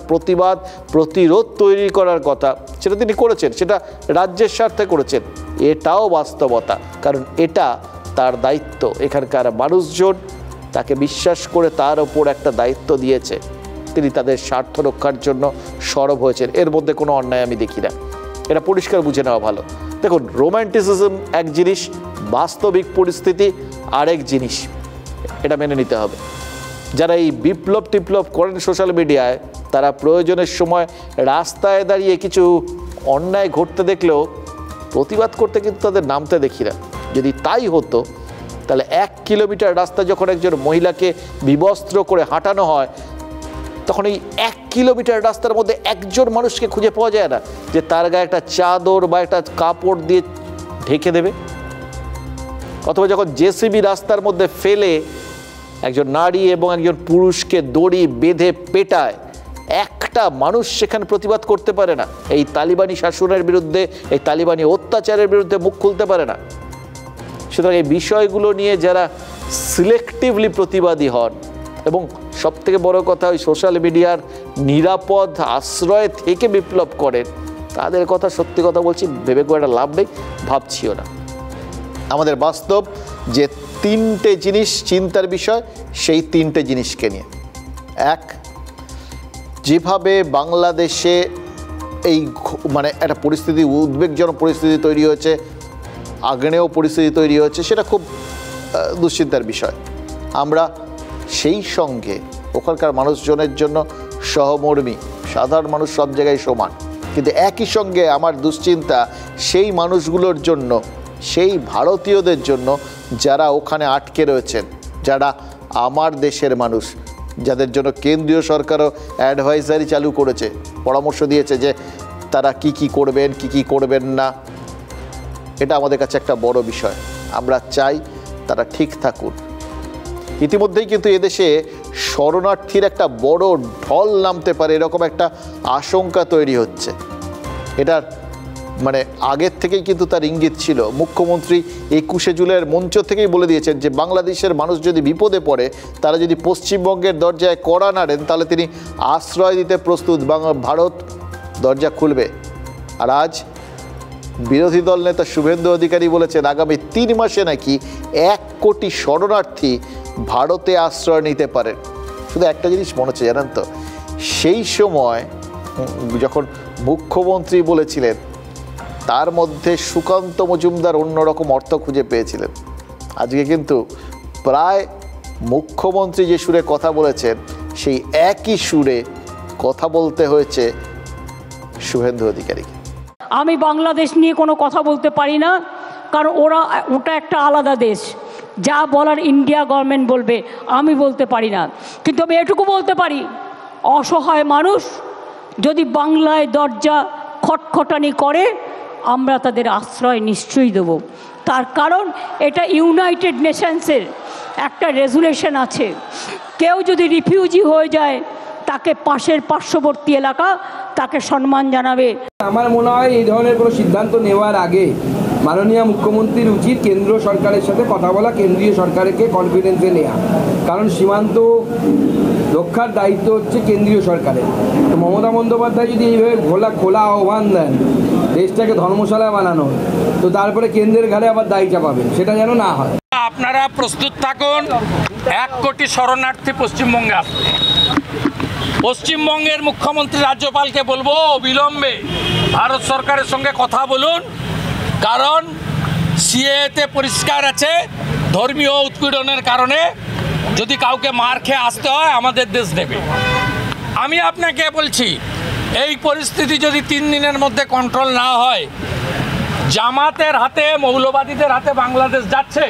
প্রতিরোধ তৈরি করার কথা, সেটা তিনি করেছেন, সেটা রাজ্যের স্বার্থে করেছেন। এটাও বাস্তবতা, কারণ এটা তার দায়িত্ব। এখানকার মানুষজন তাকে বিশ্বাস করে তার ওপর একটা দায়িত্ব দিয়েছে, তিনি তাদের স্বার্থ রক্ষার জন্য সরব হয়েছেন। এর মধ্যে কোনো অন্যায় আমি দেখি না, এটা পরিষ্কার বুঝে নেওয়া ভালো। দেখুন, রোম্যান্টিসিজম এক জিনিস, বাস্তবিক পরিস্থিতি আরেক জিনিস, এটা মেনে নিতে হবে। যারা এই বিপ্লব করেন সোশ্যাল মিডিয়ায়, তারা প্রয়োজনের সময় রাস্তায় দাঁড়িয়ে কিছু অন্যায় ঘটতে দেখলেও প্রতিবাদ করতে কিন্তু তাদের নামতে দেখি না। যদি তাই হতো, তাহলে 1 কিলোমিটার রাস্তা যখন একজন মহিলাকে বিবস্ত্র করে হাঁটানো হয়, তখন এই 1 কিলোমিটার রাস্তার মধ্যে একজন মানুষকে খুঁজে পাওয়া যায় না যে তার গায়ে একটা চাদর বা একটা কাপড় দিয়ে ঢেকে দেবে। অথবা যখন জেসিবি রাস্তার মধ্যে ফেলে একজন নারী এবং একজন পুরুষকে দড়ি বেঁধে পেটায়, একটা মানুষ সেখানে প্রতিবাদ করতে পারে না। এই তালিবানি শাসনের বিরুদ্ধে, এই তালিবানি অত্যাচারের বিরুদ্ধে মুখ খুলতে পারে না। সুতরাং এই বিষয়গুলো নিয়ে যারা সিলেক্টিভলি প্রতিবাদী হন এবং সবথেকে বড় কথা ওই সোশ্যাল মিডিয়ার নিরাপদ আশ্রয় থেকে বিপ্লব করেন, তাদের কথা সত্যি কথা বলছি ভেবে করে একটা লাভ নেই, ভাবছিও না। আমাদের বাস্তব যে 3টে জিনিস চিন্তার বিষয়, সেই 3টে জিনিসকে নিয়ে। এক, যেভাবে বাংলাদেশে এই একটা পরিস্থিতি, উদ্বেগজনক পরিস্থিতি তৈরি হয়েছে, আগ্নেয় পরিস্থিতি তৈরি হয়েছে, সেটা খুব দুশ্চিন্তার বিষয়। আমরা সেই সঙ্গে ওখানকার মানুষজনের জন্য সহমর্মী, সাধারণ মানুষ সব জায়গায় সমান, কিন্তু একই সঙ্গে আমার দুশ্চিন্তা সেই মানুষগুলোর জন্য, সেই ভারতীয়দের জন্য যারা ওখানে আটকে রয়েছেন, যারা আমার দেশের মানুষ, যাদের জন্য কেন্দ্রীয় সরকারও অ্যাডভাইজারি চালু করেছে, পরামর্শ দিয়েছে যে তারা কি করবেন, কি করবেন না। এটা আমাদের কাছে একটা বড় বিষয়। আমরা চাই তারা ঠিক থাকুন। ইতিমধ্যেই কিন্তু এদেশে শরণার্থীর একটা বড় ঢল নামতে পারে, এরকম একটা আশঙ্কা তৈরি হচ্ছে। এটার মানে আগের থেকেই কিন্তু তার ইঙ্গিত ছিল। মুখ্যমন্ত্রী 21শে জুলাইয়ের মঞ্চ থেকেই বলে দিয়েছেন যে বাংলাদেশের মানুষ যদি বিপদে পড়ে, তারা যদি পশ্চিমবঙ্গের দরজায় কড়া নাড়েন, তাহলে তিনি আশ্রয় দিতে প্রস্তুত, ভারত দরজা খুলবে। আর আজ বিরোধী দল নেতা শুভেন্দু অধিকারী বলেছেন আগামী 3 মাসে নাকি 1 কোটি শরণার্থী ভারতে আশ্রয় নিতে পারেন। শুধু একটা জিনিস মনে হচ্ছে জানেন তো, সেই সময় যখন মুখ্যমন্ত্রী বলেছিলেন তার মধ্যে সুকান্ত মজুমদার অন্যরকম অর্থ খুঁজে পেয়েছিলেন। আজকে কিন্তু প্রায় মুখ্যমন্ত্রী যে সুরে কথা বলেছেন, সেই একই সুরে কথা বলতে হয়েছে শুভেন্দু অধিকারীকে। আমি বাংলাদেশ নিয়ে কোনো কথা বলতে পারি না, কারণ ওটা একটা আলাদা দেশ। যা বলার ইন্ডিয়া গভর্নমেন্ট বলবে, আমি বলতে পারি না। কিন্তু আমি এটুকু বলতে পারি, অসহায় মানুষ যদি বাংলায় দরজা খটখটানি করে, আমরা তাদের আশ্রয় নিশ্চয়ই দেব। তার কারণ এটা ইউনাইটেড নেশনসের একটা রেজুলেশন আছে। কেউ যদি রিফিউজি হয়ে যায়, তাকে পাশের পার্শ্ববর্তী এলাকা তাকে সম্মান জানাবে। আমার মনে হয় এই ধরনের কোনো সিদ্ধান্ত নেওয়ার আগে মাননীয় মুখ্যমন্ত্রীর উচিত কেন্দ্র সরকারের সাথে কথা বলা, কেন্দ্রীয় সরকারকে কনফিডেন্সে নেওয়া। কারণ সীমান্ত রক্ষার দায়িত্ব হচ্ছে কেন্দ্রীয় সরকারের। তো মমতা বন্দ্যোপাধ্যায় যদি এইভাবে খোলা আহ্বান দেন দেশটাকে ধর্মশালা বানানো, তো তারপরে কেন্দ্রের ঘাড়ে আবার দায় চাপাবেন, সেটা যেন না হয়। আপনারা প্রস্তুত থাকুন, 1 কোটি শরণার্থী পশ্চিমবঙ্গে আসবে। পশ্চিমবঙ্গের মুখ্যমন্ত্রী রাজ্যপালকে বলবো অবিলম্বে ভারত সরকারের সঙ্গে কথা বলুন, কারণ সিএতে পরিষ্কার আছে ধর্মীয় উৎপীড়নের কারণে যদি কাউকে মার খেয়ে আসতে হয় আমাদের দেশ নেবে। আমি আপনাকে বলছি, এই পরিস্থিতি যদি 3 দিনের মধ্যে কন্ট্রোল না হয়, জামাতের হাতে, মৌলবাদীদের হাতে বাংলাদেশ যাচ্ছে।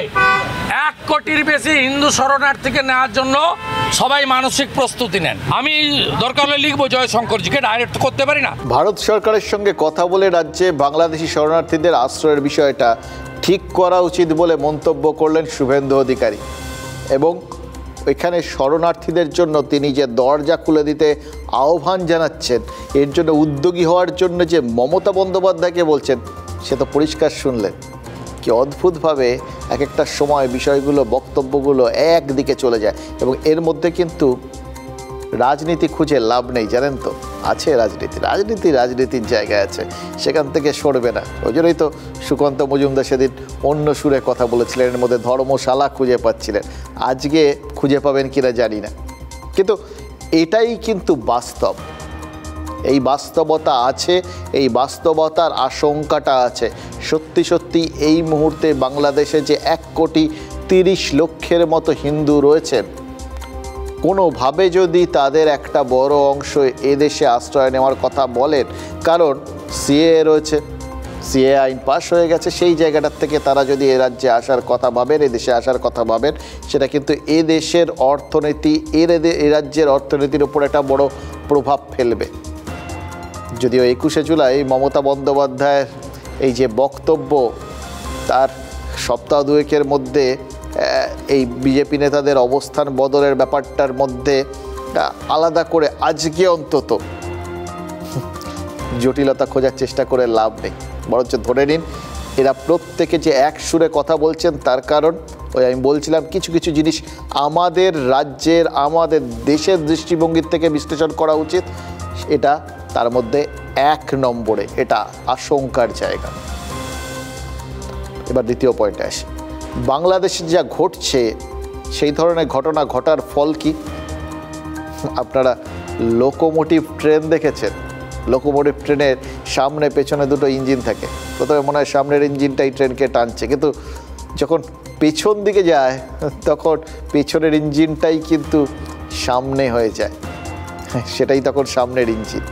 1 কোটির বেশি হিন্দু শরণার্থীকে নেওয়ার জন্য সবাই মানসিক প্রস্তুতি নেন। আমি দরকার হলে লিখবো জয়শঙ্করজিকে, ডাইরেক্ট করতে পারি না। ভারত সরকারের সঙ্গে কথা বলে রাজ্যে বাংলাদেশি শরণার্থীদের আশ্রয়ের বিষয়টা ঠিক করা উচিত বলে মন্তব্য করলেন শুভেন্দু অধিকারী। এবং এখানে শরণার্থীদের জন্য তিনি যে দরজা খুলে দিতে আহ্বান জানাচ্ছেন, এর জন্য উদ্যোগী হওয়ার জন্য যে মমতা বন্দ্যোপাধ্যায়কে বলছেন, সে তো পরিষ্কার শুনলেন। কি অদ্ভুতভাবে এক একটা সময় বিষয়গুলো, বক্তব্যগুলো একদিকে চলে যায়। এবং এর মধ্যে কিন্তু রাজনীতি খুঁজে লাভ নেই, জানেন তো। আছে রাজনীতির জায়গায় আছে, সেখান থেকে সরবে না। ওই জন্যই তো সুকান্ত মজুমদার সেদিন অন্য সুরে কথা বলেছিলেন, এর মধ্যে ধর্মশালা খুঁজে পাচ্ছিলেন। আজকে খুঁজে পাবেন কিনা জানি না, কিন্তু এটাই কিন্তু বাস্তব। এই বাস্তবতা আছে, এই বাস্তবতার আশঙ্কাটা আছে। সত্যি এই মুহূর্তে বাংলাদেশে যে 1,30,00,000 মতো হিন্দু রয়েছেন, কোনোভাবে যদি তাদের একটা বড় অংশ এদেশে আশ্রয় নেওয়ার কথা বলেন, কারণ সিএ রয়েছে, সিএ আইন পাশ হয়ে গেছে, সেই জায়গাটার থেকে তারা যদি এ রাজ্যে আসার কথা ভাবেন, এদেশে আসার কথা ভাবেন, সেটা কিন্তু এদেশের অর্থনীতি, এ রাজ্যের অর্থনীতির উপর একটা বড় প্রভাব ফেলবে। যদিও 21শে জুলাই মমতা বন্দ্যোপাধ্যায়ের এই যে বক্তব্য, তার সপ্তাহ 2-এর মধ্যে এই বিজেপি নেতাদের অবস্থান বদলের ব্যাপারটার মধ্যে আলাদা করে আজকে অন্তত জটিলতা খোঁজার চেষ্টা করে লাভ নেই। বরঞ্চ ধরে নিন এরা প্রত্যেকে যে এক সুরে কথা বলছেন, তার কারণ ওই আমি বলছিলাম কিছু কিছু জিনিস আমাদের রাজ্যের, আমাদের দেশের দৃষ্টিভঙ্গির থেকে বিশ্লেষণ করা উচিত। এটা তার মধ্যে 1 নম্বরে, এটা আশঙ্কার জায়গা। এবার দ্বিতীয় পয়েন্টে আসি। বাংলাদেশে যা ঘটছে, সেই ধরনের ঘটনা ঘটার ফল কি? আপনারা লোকোমোটিভ ট্রেন দেখেছেন? লোকোমোটিভ ট্রেনের সামনে পেছনে দুটো ইঞ্জিন থাকে। প্রথমে মনে হয় সামনের ইঞ্জিনটাই ট্রেনকে টানছে, কিন্তু যখন পেছন দিকে যায় তখন পেছনের ইঞ্জিনটাই কিন্তু সামনে হয়ে যায়, সেটাই তখন সামনের ইঞ্জিন।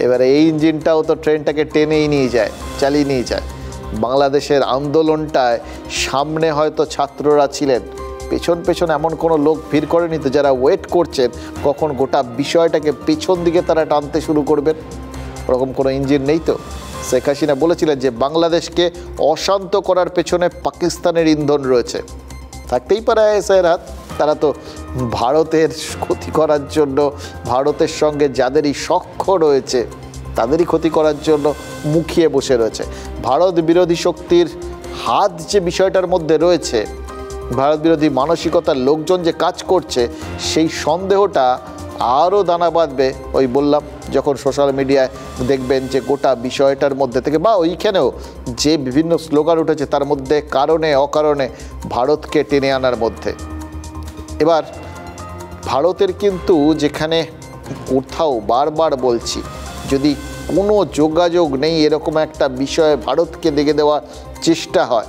এবারে এই ইঞ্জিনটাও তো ট্রেনটাকে টেনেই নিয়ে যায়, চালিয়ে নিয়ে যায়। বাংলাদেশের আন্দোলনটায় সামনে হয়তো ছাত্ররা ছিলেন, পেছন পেছন এমন কোনো লোক ভিড় করেনি তো যারা ওয়েট করছেন কখন গোটা বিষয়টাকে পেছন দিকে তারা টানতে শুরু করবেন? ওরকম কোনো ইঞ্জিন নেই তো। শেখ হাসিনা বলেছিলেন যে বাংলাদেশকে অশান্ত করার পেছনে পাকিস্তানের ইন্ধন রয়েছে। থাকতেই পারে আইএসআইয়ের হাত, তারা তো ভারতের ক্ষতি করার জন্য, ভারতের সঙ্গে যাদেরই সখ্য রয়েছে তাদেরই ক্ষতি করার জন্য মুখিয়ে বসে রয়েছে। ভারত বিরোধী শক্তির হাত যে বিষয়টার মধ্যে রয়েছে, ভারত বিরোধী মানসিকতার লোকজন যে কাজ করছে, সেই সন্দেহটা আরও দানা বাঁধবে। ওই বললাম, যখন সোশ্যাল মিডিয়ায় দেখবেন যে গোটা বিষয়টার মধ্যে থেকে বা ওইখানেও যে বিভিন্ন স্লোগান উঠেছে তার মধ্যে কারণে অকারণে ভারতকে টেনে আনার মধ্যে। এবার ভারতের কিন্তু যেখানে কোথাও বারবার বলছি, যদি কোনো যোগাযোগ নেই এরকম একটা বিষয়ে ভারতকে দেখে দেওয়ার চেষ্টা হয়,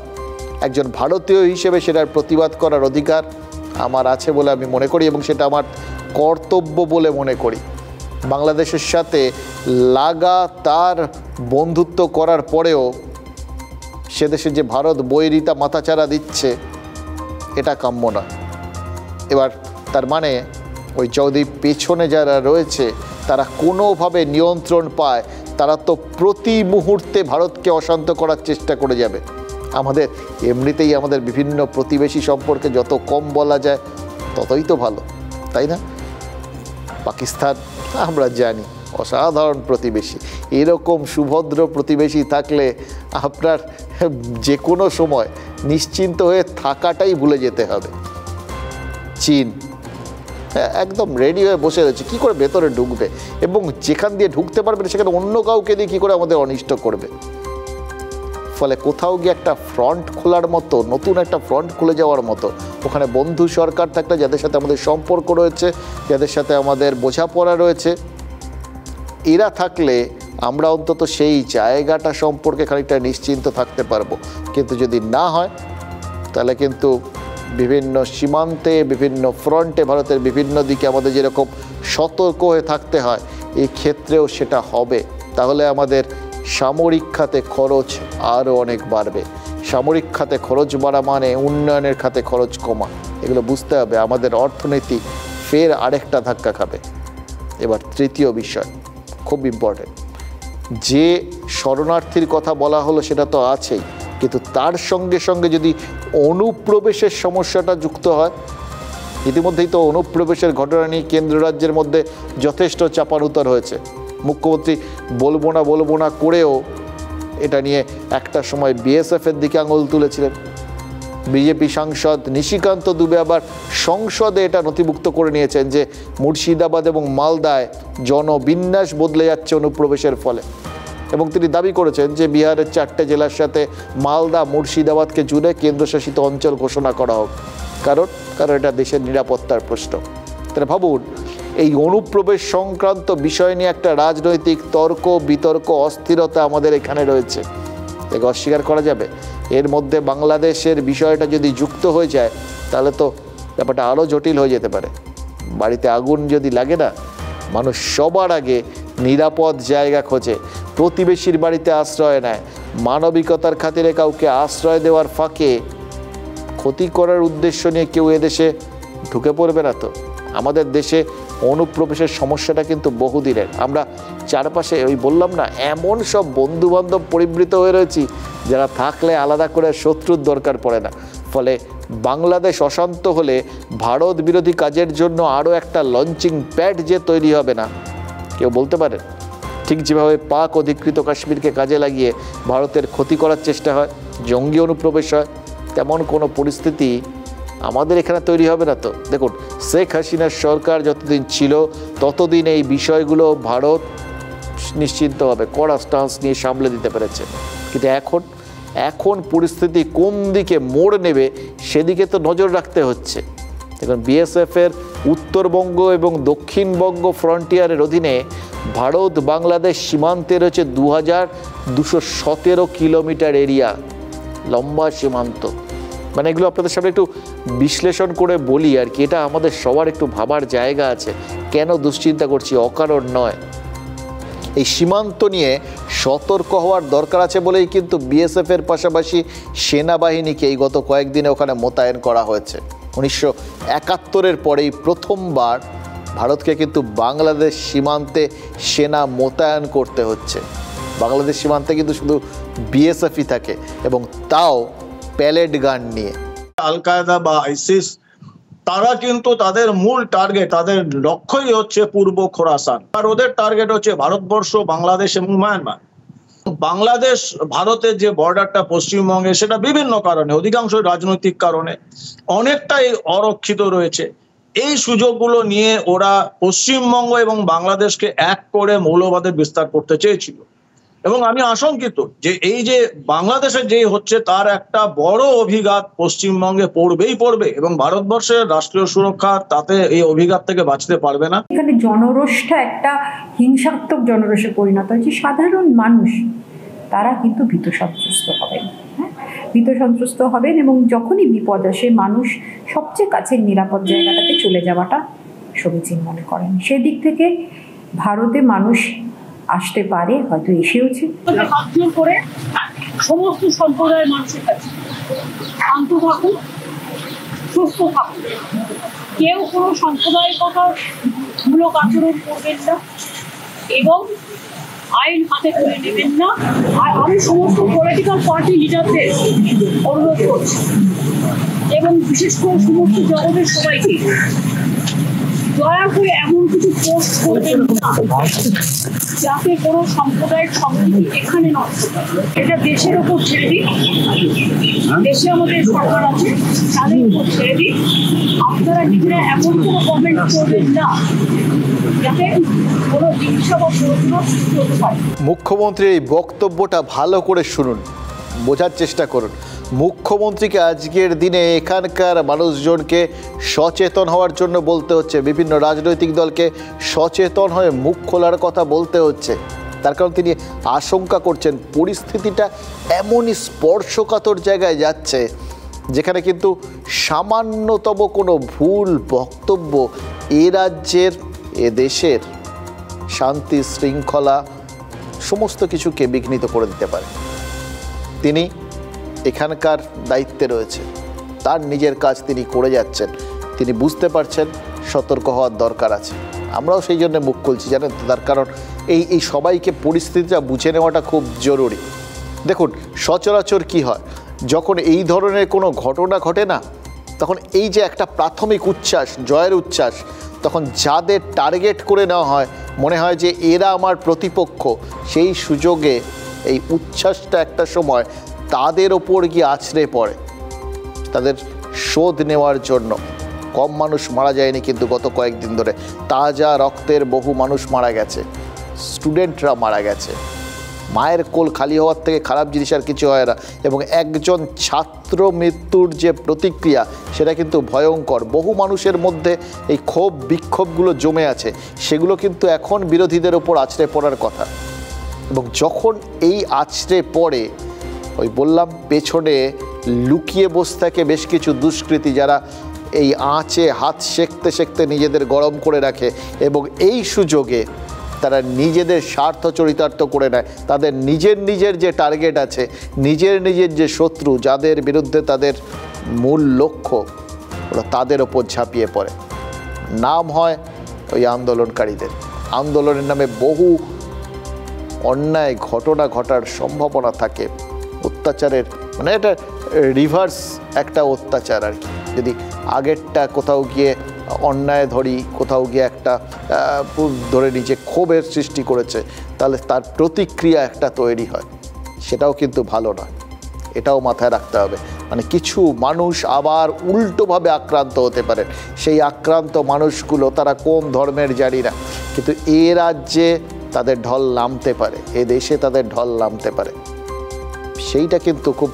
একজন ভারতীয় হিসেবে সেটার প্রতিবাদ করার অধিকার আমার আছে বলে আমি মনে করি এবং সেটা আমার কর্তব্য বলে মনে করি। বাংলাদেশের সাথে লাগাতার বন্ধুত্ব করার পরেও সে দেশে যে ভারত বৈরিতা মাথাচাড়া দিচ্ছে, এটা কাম্য না। এবার তার মানে ওই যদি পেছনে যারা রয়েছে তারা কোনোভাবে নিয়ন্ত্রণ পায়, তারা তো প্রতি মুহূর্তে ভারতকে অশান্ত করার চেষ্টা করে যাবে। আমাদের এমনিতেই আমাদের বিভিন্ন প্রতিবেশী সম্পর্কে যত কম বলা যায় ততই তো ভালো, তাই না? পাকিস্তান আমরা জানি অসাধারণ প্রতিবেশী, এরকম সুভদ্র প্রতিবেশী থাকলে আপনার যে কোনো সময় নিশ্চিন্ত হয়ে থাকাটাই ভুলে যেতে হবে। চীন একদম রেডি হয়ে বসে রয়েছে, কী করে ভেতরে ঢুকবে এবং যেখান দিয়ে ঢুকতে পারবে সেখানে অন্য কাউকে দিয়ে কী করে আমাদের অনিষ্ট করবে। ফলে কোথাও গিয়ে একটা ফ্রন্ট খোলার মতো, নতুন একটা ফ্রন্ট খুলে যাওয়ার মতো, ওখানে বন্ধু সরকার থাকলে যাদের সাথে আমাদের সম্পর্ক রয়েছে, যাদের সাথে আমাদের বোঝাপড়া রয়েছে, এরা থাকলে আমরা অন্তত সেই জায়গাটা সম্পর্কে খানিকটা নিশ্চিন্ত থাকতে পারবো। কিন্তু যদি না হয় তাহলে কিন্তু বিভিন্ন সীমান্তে, বিভিন্ন ফ্রন্টে, ভারতের বিভিন্ন দিকে আমাদের যেরকম সতর্ক হয়ে থাকতে হয়, এই ক্ষেত্রেও সেটা হবে। তাহলে আমাদের সামরিক খাতে খরচ আরও অনেক বাড়বে। সামরিক খাতে খরচ বাড়া মানে উন্নয়নের খাতে খরচ কমা, এগুলো বুঝতে হবে। আমাদের অর্থনীতি ফের আরেকটা ধাক্কা খাবে। এবার তৃতীয় বিষয় খুব ইম্পর্টেন্ট, যে শরণার্থীর কথা বলা হলো সেটা তো আছেই, কিন্তু তার সঙ্গে সঙ্গে যদি অনুপ্রবেশের সমস্যাটা যুক্ত হয়, ইতিমধ্যেই তো অনুপ্রবেশের ঘটনা নিয়ে কেন্দ্র রাজ্যের মধ্যে যথেষ্ট চাপানুতর হয়েছে। মুখ্যমন্ত্রী বলবো না করেও এটা নিয়ে একটা সময় বিএসএফের দিকে আঙুল তুলেছিলেন। বিজেপি সাংসদ নিশিকান্ত দুবে আবার সংসদে এটা নথিভুক্ত করে নিয়েছেন যে মুর্শিদাবাদ এবং মালদায় জনবিন্যাস বদলে যাচ্ছে অনুপ্রবেশের ফলে, এবং তিনি দাবি করেছেন যে বিহারের 4টে জেলার সাথে মালদা মুর্শিদাবাদকে জুড়ে কেন্দ্রশাসিত অঞ্চল ঘোষণা করা হোক, কারণ এটা দেশের নিরাপত্তার প্রশ্ন। তাহলে ভাবুন, এই অনুপ্রবেশ সংক্রান্ত বিষয় নিয়ে একটা রাজনৈতিক তর্ক বিতর্ক অস্থিরতা আমাদের এখানে রয়েছে, একে অস্বীকার করা যাবে? এর মধ্যে বাংলাদেশের বিষয়টা যদি যুক্ত হয়ে যায় তাহলে তো ব্যাপারটা আরও জটিল হয়ে যেতে পারে। বাড়িতে আগুন যদি লাগে না, মানুষ সবার আগে নিরাপদ জায়গা খোঁজে, প্রতিবেশীর বাড়িতে আশ্রয় নেয়। মানবিকতার খাতিরে কাউকে আশ্রয় দেওয়ার ফাঁকে ক্ষতি করার উদ্দেশ্য নিয়ে কেউ এদেশে ঢুকে পড়বে না তো। আমাদের দেশে অনুপ্রবেশের সমস্যাটা কিন্তু বহুদিনের। আমরা চারপাশে ওই বললাম না, এমন সব বন্ধুবান্ধব পরিবৃত হয়ে রয়েছি যারা থাকলে আলাদা করে শত্রুর দরকার পড়ে না। ফলে বাংলাদেশ অশান্ত হলে ভারত বিরোধী কাজের জন্য আরও একটা লঞ্চিং প্যাড যে তৈরি হবে না কেউ বলতে পারে? ঠিক যেভাবে পাক অধিকৃত কাশ্মীরকে কাজে লাগিয়ে ভারতের ক্ষতি করার চেষ্টা হয়, জঙ্গি অনুপ্রবেশ হয়, তেমন কোনো পরিস্থিতি আমাদের এখানে তৈরি হবে না তো। দেখুন, শেখ হাসিনার সরকার যতদিন ছিল ততদিন এই বিষয়গুলো ভারত নিশ্চিন্তভাবে কড়া স্টান্স নিয়ে সামলে দিতে পেরেছে। কিন্তু এখন পরিস্থিতি কোন দিকে মোড় নেবে সেদিকে তো নজর রাখতে হচ্ছে। দেখুন, বিএসএফের উত্তরবঙ্গ এবং দক্ষিণবঙ্গ ফ্রন্টিয়ারের অধীনে ভারত বাংলাদেশ সীমান্তে রয়েছে 2217 কিলোমিটার এরিয়া, লম্বা সীমান্ত। মানে এগুলো আপনাদের সামনে একটু বিশ্লেষণ করে বলি আর কি, এটা আমাদের সবার একটু ভাবার জায়গা আছে। কেন দুশ্চিন্তা করছি? অকারণ নয়। এই সীমান্ত নিয়ে সতর্ক হওয়ার দরকার আছে বলেই কিন্তু বিএসএফের পাশাপাশি সেনাবাহিনীকে এই গত কয়েকদিনে ওখানে মোতায়েন করা হয়েছে। 1971-এর পরেই প্রথমবার ভারতকে কিন্তু বাংলাদেশ সীমান্তে সেনা মোতায়েন করতে হচ্ছে। বাংলাদেশ সীমান্তে কিন্তু শুধু বিএসএফই থাকে, এবং তাও প্যালেট গান নিয়ে। আল কায়দা বা আইসিস তারা কিন্তু তাদের মূল টার্গেট, তাদের লক্ষ্যই হচ্ছে পূর্ব খোরাসান, আর ওদের টার্গেট হচ্ছে ভারতবর্ষ, বাংলাদেশ এবং মায়ানমার। বাংলাদেশ ভারতের যে বর্ডারটা পশ্চিমবঙ্গে, সেটা বিভিন্ন কারণে, অধিকাংশ রাজনৈতিক কারণে অনেকটাই অরক্ষিত রয়েছে। এই সুযোগগুলো নিয়ে ওরা পশ্চিমবঙ্গ এবং বাংলাদেশকে এক করে মৌলবাদের বিস্তার করতে চেয়েছিল, এবং আমি আশঙ্কিত যে এই যে বাংলাদেশের যেই হচ্ছে তার একটা বড় অভিঘাত পশ্চিমবঙ্গে পড়বে, এবং ভারতবর্ষের রাষ্ট্রীয় সুরক্ষা তাতে এই অভিঘাত থেকে বাঁচতে পারবে না। এখানে জনরোষটা একটা হিংসাত্মক জনরোষে পরিণত হয়েছে। সাধারণ মানুষ তারা কিন্তু ভীত সন্ত্রস্ত হবেন, ভীত সন্ত্রস্ত হবেন, এবং যখনই বিপদ আসে মানুষ সবচেয়ে কাছের নিরাপদ জায়গাটাতে চলে যাওয়াটা সমীচীন মনে করেন। সেদিক থেকে ভারতে মানুষ আসতে পারে, হয়তো এসেওছে। হাত জোর করে সমস্ত সম্প্রদায়ের মানুষের কাছে শান্ত থাকুন, সুস্থ থাকুন, কেউ কোনো সাম্প্রদায়িকতামূলক আচরণ করবেন না এবং আইন হাতে তুলে নেবেন না। আর আমি সমস্ত পলিটিক্যাল পার্টি লিডারদের অনুরোধ করছি, এবং বিশেষ করে সমস্ত জগতের সবাইকে, দয়া করে এমন কিছু পোস্ট করবেন না যাতে কোনো সাম্প্রদায়িক সম্প্রীতি এখানে নষ্ট হয়। এটা দেশের ওপর ছেড়ে দিন, দেশে আমাদের সরকার আছে, তাদের উপর ছেড়ে দিন। আপনারা নিজেরা এমন কোনো কমেন্ট করবেন না যাতে কোনো হিংসা বা প্রতিরোধ সৃষ্টি হতে পারে। মুখ্যমন্ত্রীর এই বক্তব্যটা ভালো করে শুনুন, বোঝার চেষ্টা করুন। মুখ্যমন্ত্রীকে আজকের দিনে এখানকার মানুষজনকে সচেতন হওয়ার জন্য বলতে হচ্ছে, বিভিন্ন রাজনৈতিক দলকে সচেতন হয়ে মুখ খোলার কথা বলতে হচ্ছে। তার কারণ তিনি আশঙ্কা করছেন পরিস্থিতিটা এমনই স্পর্শকাতর জায়গায় যাচ্ছে যেখানে কিন্তু সামান্যতম কোনো ভুল বক্তব্য এ রাজ্যের, এ দেশের শান্তি শৃঙ্খলা সমস্ত কিছুকে বিঘ্নিত করে দিতে পারে। তিনি এখানকার দায়িত্বে রয়েছে, তার নিজের কাজ তিনি করে যাচ্ছেন, তিনি বুঝতে পারছেন সতর্ক হওয়ার দরকার আছে। আমরাও সেই জন্য মুখ খুলছি, জানেন, তার কারণ এই সবাইকে পরিস্থিতিটা বুঝে নেওয়াটা খুব জরুরি। দেখুন, সচরাচর কি হয়, যখন এই ধরনের কোনো ঘটনা ঘটে না, তখন এই যে একটা প্রাথমিক উচ্ছ্বাস, জয়ের উচ্ছ্বাস, তখন যাদের টার্গেট করে নেওয়া হয়, মনে হয় যে এরা আমার প্রতিপক্ষ, সেই সুযোগে এই উচ্ছ্বাসটা একটা সময় তাদের ওপর গিয়ে আছড়ে পড়ে। তাদের শোধ নেওয়ার জন্য কম মানুষ মারা যায়নি, কিন্তু গত কয়েকদিন ধরে তাজা রক্তের বহু মানুষ মারা গেছে, স্টুডেন্টরা মারা গেছে। মায়ের কোল খালি হওয়ার থেকে খারাপ জিনিস আর কিছু হয় না, এবং একজন ছাত্র মৃত্যুর যে প্রতিক্রিয়া সেটা কিন্তু ভয়ঙ্কর। বহু মানুষের মধ্যে এই ক্ষোভ বিক্ষোভগুলো জমে আছে, সেগুলো কিন্তু এখন বিরোধীদের ওপর আছড়ে পড়ার কথা। এবং যখন এই আছড়ে পড়ে, ওই বললাম পেছনে লুকিয়ে বসে থাকে বেশ কিছু দুষ্কৃতী, যারা এই আঁচে হাত সেঁকতে সেঁকতে নিজেদের গরম করে রাখে, এবং এই সুযোগে তারা নিজেদের স্বার্থ চরিতার্থ করে নেয়। তাদের নিজের যে টার্গেট আছে, নিজের যে শত্রু, যাদের বিরুদ্ধে তাদের মূল লক্ষ্য, ওরা তাদের ওপর ঝাঁপিয়ে পড়ে। নাম হয় ওই আন্দোলনকারীদের। আন্দোলনের নামে বহু অন্যায় ঘটনা ঘটার সম্ভাবনা থাকে, অত্যাচারের, মানে এটা রিভার্স একটা অত্যাচার আর কি। যদি আগেরটা কোথাও গিয়ে অন্যায় ধরি, কোথাও গিয়ে একটা ধরে নিচে ক্ষোভের সৃষ্টি করেছে, তাহলে তার প্রতিক্রিয়া একটা তৈরি হয়, সেটাও কিন্তু ভালো নয়, এটাও মাথায় রাখতে হবে। মানে কিছু মানুষ আবার উল্টোভাবে আক্রান্ত হতে পারে। সেই আক্রান্ত মানুষগুলো তারা কোন ধর্মের জানি না, কিন্তু এ রাজ্যে তাদের ঢল নামতে পারে, এ দেশে তাদের ঢল নামতে পারে। সেইটা কিন্তু খুব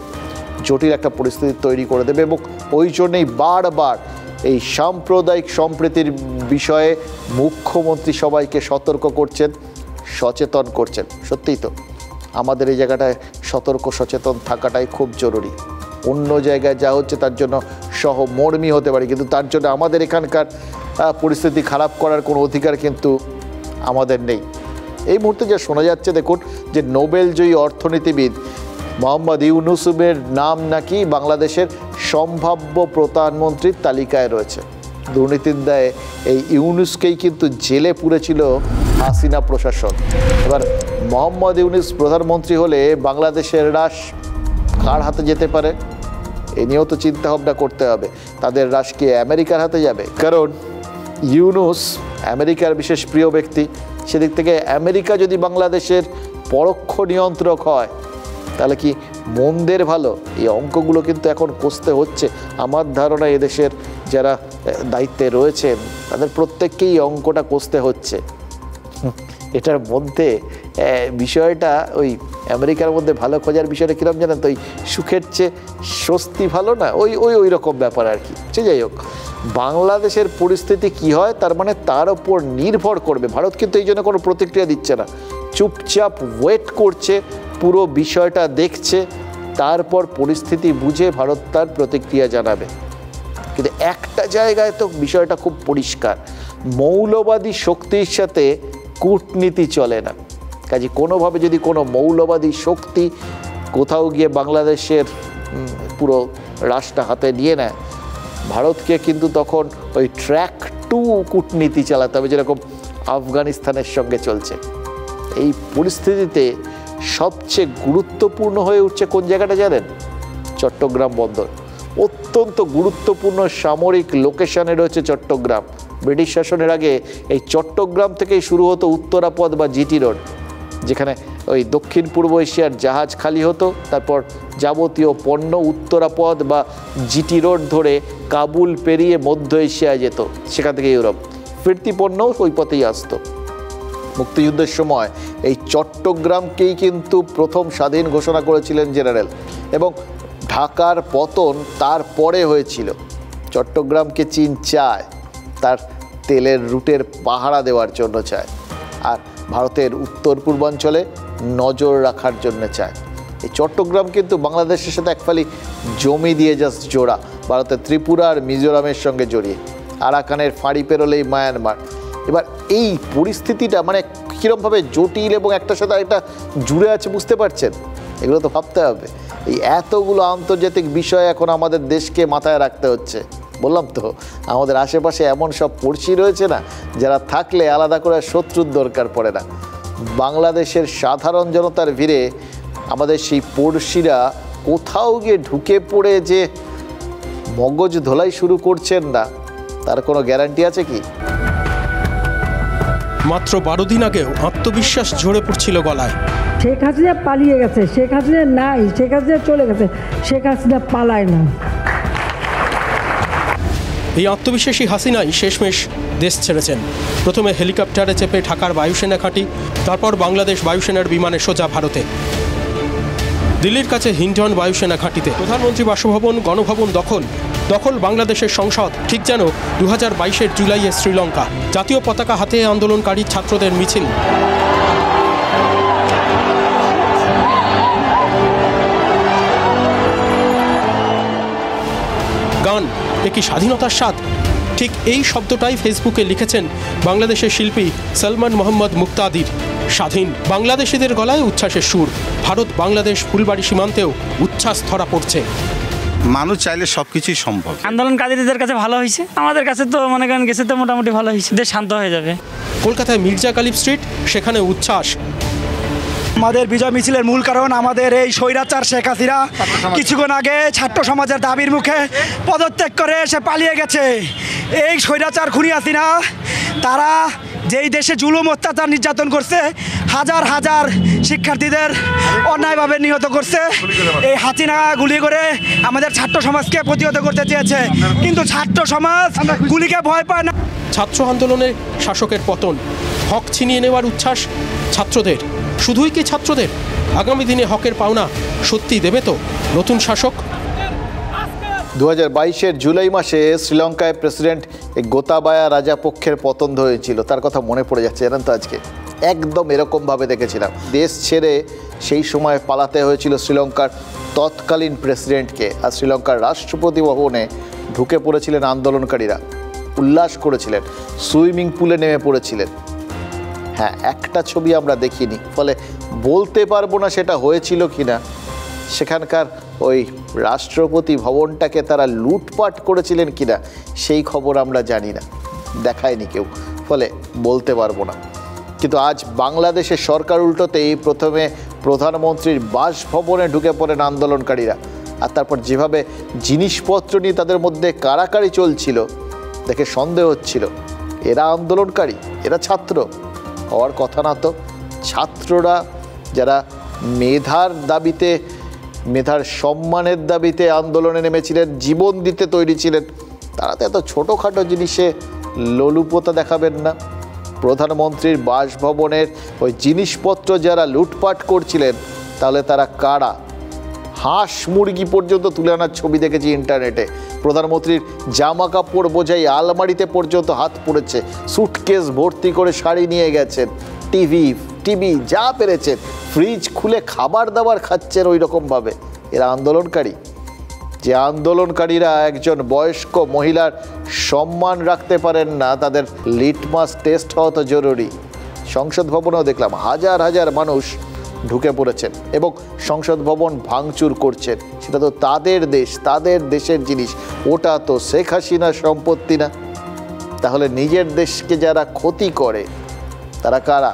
জটিল একটা পরিস্থিতি তৈরি করে দেবে, এবং ওই জন্যেই বারবার এই সাম্প্রদায়িক সম্প্রীতির বিষয়ে মুখ্যমন্ত্রী সবাইকে সতর্ক করছেন, সচেতন করছেন। সত্যিই তো আমাদের এই জায়গাটায় সতর্ক সচেতন থাকাটাই খুব জরুরি। অন্য জায়গায় যা হচ্ছে তার জন্য সহমর্মী হতে পারি, কিন্তু তার জন্য আমাদের এখানকার পরিস্থিতি খারাপ করার কোনো অধিকার কিন্তু আমাদের নেই। এই মুহূর্তে যা শোনা যাচ্ছে দেখুন যে নোবেলজয়ী অর্থনীতিবিদ মোহাম্মদ ইউনুসের নাম নাকি বাংলাদেশের সম্ভাব্য প্রধানমন্ত্রীর তালিকায় রয়েছে। দুর্নীতির দায়ে এই ইউনুসকেই কিন্তু জেলে পুরেছিল হাসিনা প্রশাসন। এবার মোহাম্মদ ইউনুস প্রধানমন্ত্রী হলে বাংলাদেশের রাশ কার হাতে যেতে পারে এ নিয়েও তো চিন্তা ভাবনা করতে হবে। তাদের রাশ কি আমেরিকার হাতে যাবে? কারণ ইউনুস আমেরিকার বিশেষ প্রিয় ব্যক্তি, সেদিক থেকে আমেরিকা যদি বাংলাদেশের পরোক্ষ নিয়ন্ত্রক হয় তাহলে কি মন্দের ভালো? এই অঙ্কগুলো কিন্তু এখন কষতে হচ্ছে। আমার ধারণা এদেশের যারা দায়িত্বে রয়েছেন তাদের প্রত্যেককেই অঙ্কটা কষতে হচ্ছে। এটার মধ্যে বিষয়টা ওই আমেরিকার মধ্যে ভালো খোঁজার বিষয়টা কীরকম জানেন তো, ওই সুখের চেয়ে স্বস্তি ভালো না, ওই রকম ব্যাপার আর কি। সে যাই হোক, বাংলাদেশের পরিস্থিতি কি হয় তার মানে তার উপর নির্ভর করবে। ভারত কিন্তু এই জন্য কোনো প্রতিক্রিয়া দিচ্ছে না, চুপচাপ ওয়েট করছে, পুরো বিষয়টা দেখছে, তারপর পরিস্থিতি বুঝে ভারত তার প্রতিক্রিয়া জানাবে। কিন্তু একটা জায়গায় তো বিষয়টা খুব পরিষ্কার, মৌলবাদী শক্তির সাথে কূটনীতি চলে না। কাজে কোনোভাবে যদি কোনো মৌলবাদী শক্তি কোথাও গিয়ে বাংলাদেশের পুরো রাষ্ট্রটা হাতে নিয়ে নেয়, ভারতকে কিন্তু তখন ওই ট্র্যাক 2 কূটনীতি চালাতে হবে, যেরকম আফগানিস্তানের সঙ্গে চলছে। এই পরিস্থিতিতে সবচেয়ে গুরুত্বপূর্ণ হয়ে উঠছে কোন জায়গাটা জানেন? চট্টগ্রাম বন্দর। অত্যন্ত গুরুত্বপূর্ণ সামরিক লোকেশনে রয়েছে চট্টগ্রাম। ব্রিটিশ শাসনের আগে এই চট্টগ্রাম থেকেই শুরু হতো উত্তরাপথ বা জিটি রোড, যেখানে ওই দক্ষিণ পূর্ব এশিয়ার জাহাজ খালি হতো, তারপর যাবতীয় পণ্য উত্তরাপথ বা জিটি রোড ধরে কাবুল পেরিয়ে মধ্য এশিয়ায় যেত, সেখান থেকে ইউরোপ। ফিরতি পণ্যও ওই পথেই আসতো। মুক্তিযুদ্ধের সময় এই চট্টগ্রামকেই কিন্তু প্রথম স্বাধীন ঘোষণা করেছিলেন জেনারেল, এবং ঢাকার পতন তারপরে হয়েছিল। চট্টগ্রামকে চীন চায়, তার তেলের রুটের পাহারা দেওয়ার জন্য চায়, আর ভারতের উত্তর পূর্বাঞ্চলে নজর রাখার জন্য চায়। এই চট্টগ্রাম কিন্তু বাংলাদেশের সাথে একফালি জমি দিয়ে জাস্ট জোড়া, ভারতের ত্রিপুরা আর মিজোরামের সঙ্গে জড়িয়ে, আরাকানের ফাঁড়ি পেরোলেই মায়ানমার। এবার এই পরিস্থিতিটা মানে কীরকমভাবে জটিল এবং একটার সাথে একটা জুড়ে আছে বুঝতে পারছেন? এগুলো তো ভাবতে হবে। এই এতগুলো আন্তর্জাতিক বিষয় এখন আমাদের দেশকে মাথায় রাখতে হচ্ছে। বললাম তো, আমাদের আশেপাশে এমন সব পড়শি রয়েছে না, যারা থাকলে আলাদা করে শত্রুর দরকার পড়ে না। বাংলাদেশের সাধারণ জনতার ভিড়ে আমাদের সেই পড়শিরা কোথাও গিয়ে ঢুকে পড়ে যে মগজ ধোলাই শুরু করছেন না, তার কোনো গ্যারান্টি আছে কি? মাত্র 12 দিন আগেও আত্মবিশ্বাস ঝরে পড়ছিল গলায়। শেখ হাসিনা পালিয়ে গেছে, শেখ হাসিনা নাই, শেখ হাসিনা চলে গেছে, শেখ হাসিনা পালায় না। এই আত্মবিশ্বাসী হাসিনাই শেষমেশ দেশ ছেড়েছেন। প্রথমে হেলিকপ্টারে চেপে ঢাকার বায়ুসেনা ঘাঁটি, তারপর বাংলাদেশ বায়ুসেনার বিমানে সোজা ভারতে। দিল্লির কাছে হিন্ডন বায়ুসেনা ঘাঁটিতে প্রধানমন্ত্রী বাসভবন, গণভবন দখল বাংলাদেশের সংসদ, ঠিক যেন 2022-এর জুলাইয়ে শ্রীলঙ্কা। জাতীয় পতাকা হাতে আন্দোলনকারী ছাত্রদের মিছিল। গান, এ কি স্বাধীনতার স্বাদ? ঠিক এই শব্দটাই ফেসবুকে লিখেছেন বাংলাদেশের শিল্পী সলমান মোহাম্মদ মুক্তাদির। স্বাধীন বাংলাদেশিদের গলায় উচ্ছ্বাসের সুর। ভারত বাংলাদেশ ফুলবাড়ি সীমান্তেও উচ্ছ্বাস ধরা পড়ছে। মানুষ চাইলে সবকিছুই সম্ভব। আন্দোলনকারীদের কাছে ভালো হয়েছে, আমাদের কাছে তো মনে করেন গেছে তো মোটামুটি ভালো হয়েছে, দেশ শান্ত হয়ে যাবে। কলকাতায় মির্জা গালিব স্ট্রিট, সেখানে উচ্ছ্বাস। আমাদের বিজয় মিছিলের মূল কারণ আমাদের এই স্বৈরাচার শেখ হাসিনা কিছুক্ষণ আগে ছাত্র সমাজের দাবির মুখে পদত্যাগ করে সে পালিয়ে গেছে। এই স্বৈরাচার খুনি হাসিনা তারা যেই দেশে জুলুম, অত্যাচার, নির্যাতন করছে, হাজার হাজার শিক্ষার্থীদের অন্যায়ভাবে নিহত করছে, এই হাসিনা গুলি করে আমাদের ছাত্র সমাজকে প্রতিহত করতে চেয়েছে, কিন্তু ছাত্র সমাজ গুলিকে ভয় পায় না। ছাত্র আন্দোলনে শাসকের পতন, হক ছিনিয়ে নেওয়ার উচ্ছ্বাস ছাত্রদের। শুধুই কি ছাত্রদের? আগামী দিনে হকের পাওনা সত্যি দেবে তো নতুন শাসক? 2022-এর জুলাই মাসে শ্রীলঙ্কায় প্রেসিডেন্ট গোতাবায়া রাজাপক্ষের পতন হয়েছিল, তার কথা মনে পড়ে যাচ্ছে। জানেন তো, আজকে একদম এরকমভাবে দেখেছিলাম। দেশ ছেড়ে সেই সময় পালাতে হয়েছিল শ্রীলঙ্কার তৎকালীন প্রেসিডেন্টকে, আর শ্রীলঙ্কার রাষ্ট্রপতি ভবনে ঢুকে পড়েছিলেন আন্দোলনকারীরা, উল্লাস করেছিলেন, সুইমিং পুলে নেমে পড়েছিলেন। হ্যাঁ, একটা ছবি আমরা দেখিনি, ফলে বলতে পারবো না সেটা হয়েছিল কিনা। সেখানকার ওই রাষ্ট্রপতি ভবনটাকে তারা লুটপাট করেছিলেন কিনা সেই খবর আমরা জানি না, দেখায়নি কেউ, ফলে বলতে পারবো না। কিন্তু আজ বাংলাদেশের সরকার উল্টোতেই প্রথমে প্রধানমন্ত্রীর বাসভবনে ঢুকে পড়েন আন্দোলনকারীরা, আর তারপর যেভাবে জিনিসপত্র নিয়ে তাদের মধ্যে কাড়াকাড়ি চলছিল দেখে সন্দেহ হচ্ছিল এরা আন্দোলনকারী, এরা ছাত্র হওয়ার কথা না। তো ছাত্ররা যারা মেধার দাবিতে, মেধার সম্মানের দাবিতে আন্দোলনে নেমেছিলেন, জীবন দিতে তৈরি ছিলেন, তারা তো এত ছোটোখাটো জিনিসে লোলুপতা দেখাবেন না। প্রধানমন্ত্রীর বাসভবনের ওই জিনিসপত্র যারা লুটপাট করছিলেন তাহলে তারা কারা? হাঁস মুরগি পর্যন্ত তুলে আনার ছবি দেখেছি ইন্টারনেটে। প্রধানমন্ত্রীর জামা কাপড় বোঝাই আলমারিতে পর্যন্ত হাত পড়েছে, সুটকেস ভর্তি করে শাড়ি নিয়ে গেছেন, টিভি যা পেরেছেন, ফ্রিজ খুলে খাবার দাবার খাচ্ছেন ওই রকমভাবে। এরা আন্দোলনকারী? যে আন্দোলনকারীরা একজন বয়স্ক মহিলার সম্মান রাখতে পারেন না, তাদের লিটমাস টেস্ট হওয়া তো জরুরি। সংসদ ভবনেও দেখলাম হাজার হাজার মানুষ ঢুকে পড়েছেন এবং সংসদ ভবন ভাঙচুর করছেন। সেটা তো তাদের দেশ, তাদের দেশের জিনিস, ওটা তো শেখ হাসিনার সম্পত্তি না। তাহলে নিজের দেশকে যারা ক্ষতি করে তারা কারা?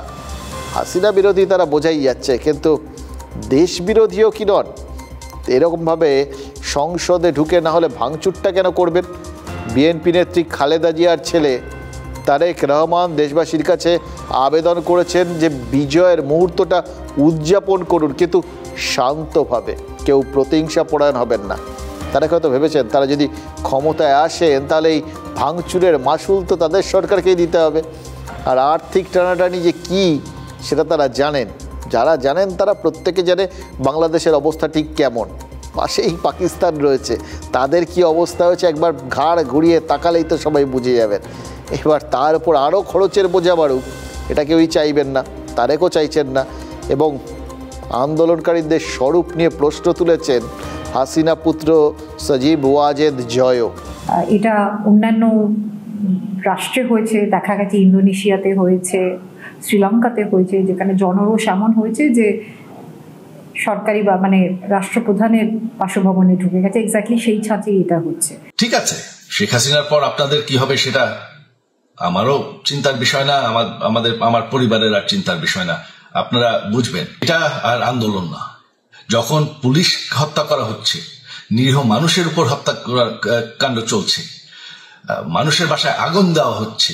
হাসিনা বিরোধী তারা বোঝাই যাচ্ছে, কিন্তু দেশ বিরোধীও কি নন? এরকমভাবে সংসদে ঢুকে না হলে ভাঙচুরটা কেন করবেন? বিএনপি নেত্রী খালেদা জিয়ার ছেলে তারেক রহমান দেশবাসীর কাছে আবেদন করেছেন যে বিজয়ের মুহূর্তটা উদযাপন করুন, কিন্তু শান্তভাবে, কেউ প্রতিহিংসা পরায়ণ হবেন না। তারা হয়তো ভেবেছেন তারা যদি ক্ষমতায় আসেন তাহলে এই ভাঙচুরের মাসুল তো তাদের সরকারকেই দিতে হবে, আর আর্থিক টানাটানি যে কী সেটা তারা জানেন। যারা জানেন তারা প্রত্যেকে জানে বাংলাদেশের অবস্থা ঠিক কেমন। পাশেই পাকিস্তান রয়েছে, তাদের কি অবস্থা হয়েছে একবার ঘাড় ঘুরিয়ে তাকালেই তো সবাই বুঝে যাবেন। এবার তার উপর আরও খরচের বোঝা বাড়ুক, এটা কেউই চাইবেন না, তারেকও চাইছেন না। এবং আন্দোলনকারীদের স্বরূপ নিয়ে প্রশ্ন তুলেছেন হাসিনা পুত্র সজীব ওয়াজেদ জয়ও। এটা অন্যান্য রাষ্ট্রে হয়েছে, দেখা গেছে ইন্দোনেশিয়াতে হয়েছে, শ্রীলঙ্কাতে হয়েছে, যেখানে জনরোষ এমন হয়েছে যে সরকারি বা মানে রাষ্ট্রপ্রধানের বাসভবনে ঢুকে গেছে। এক্স্যাক্টলি সেই ছাঁচেই এটা হচ্ছে। ঠিক আছে, শেখ হাসিনার পর আপনাদের কি হবে সেটা আমারও চিন্তার বিষয় না, আমার পরিবারের আর চিন্তার বিষয় না, আপনারা বুঝবেন। এটা আর আন্দোলন না। যখন পুলিশ হত্যা করা হচ্ছে, নিরীহ মানুষের উপর হত্যা কাণ্ড চলছে, মানুষের বাসায় আগুন দেওয়া হচ্ছে,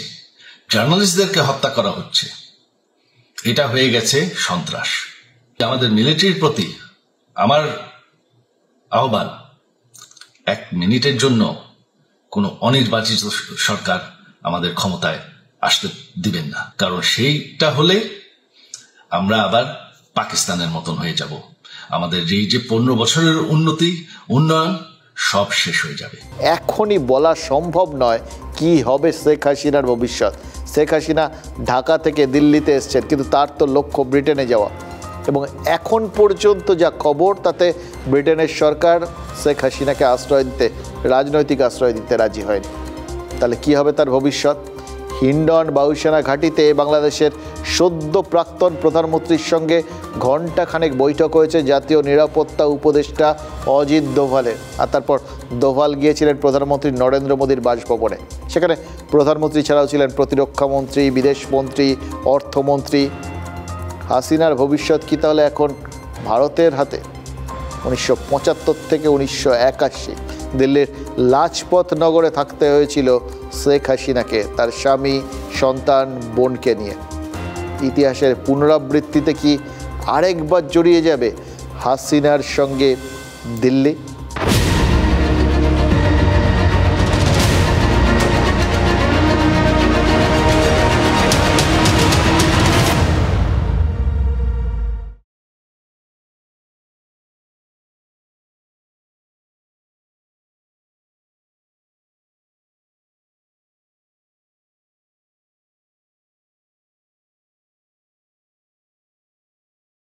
জার্নালিস্টদেরকে হত্যা করা হচ্ছে, এটা হয়ে গেছে সন্ত্রাস। আমাদের মিলিটারির প্রতি আমার আহ্বান, 1 মিনিটের জন্য কোনো অনির্বাচিত সরকার আমাদের ক্ষমতায় আসতে দিবেন না, কারণ সেইটা হলে আমরা আবার পাকিস্তানের মতন হয়ে যাব। আমাদের যে 15 বছরের উন্নয়ন সব শেষ হয়ে যাবে। এখনই বলা সম্ভব নয় কি হবে শেখ হাসিনার ভবিষ্যৎ। শেখ হাসিনা ঢাকা থেকে দিল্লিতে এসছেন, কিন্তু তার তো লক্ষ্য ব্রিটেনে যাওয়া, এবং এখন পর্যন্ত যা খবর তাতে ব্রিটেনের সরকার শেখ হাসিনাকে আশ্রয় দিতে, রাজনৈতিক আশ্রয় দিতে রাজি হয়নি। তাহলে কি হবে তার ভবিষ্যৎ? হিন্ডন বায়ুসেনা ঘাঁটিতে বাংলাদেশের সদ্য প্রাক্তন প্রধানমন্ত্রীর সঙ্গে ঘণ্টাখানেক বৈঠক হয়েছে জাতীয় নিরাপত্তা উপদেষ্টা অজিত দোভালের, আর তারপর দোভাল গিয়েছিলেন প্রধানমন্ত্রী নরেন্দ্র মোদীর বাসভবনে। সেখানে প্রধানমন্ত্রী ছাড়াও ছিলেন প্রতিরক্ষামন্ত্রী, বিদেশমন্ত্রী, অর্থমন্ত্রী। হাসিনার ভবিষ্যৎ কি তাহলে এখন ভারতের হাতে? 1975 থেকে 1981 দিল্লির লাজপত নগরে থাকতে হয়েছিল শেখ হাসিনাকে তার স্বামী, সন্তান, বোনকে নিয়ে। ইতিহাসের পুনরাবৃত্তিতে কি আরেকবার জড়িয়ে যাবে হাসিনার সঙ্গে দিল্লি?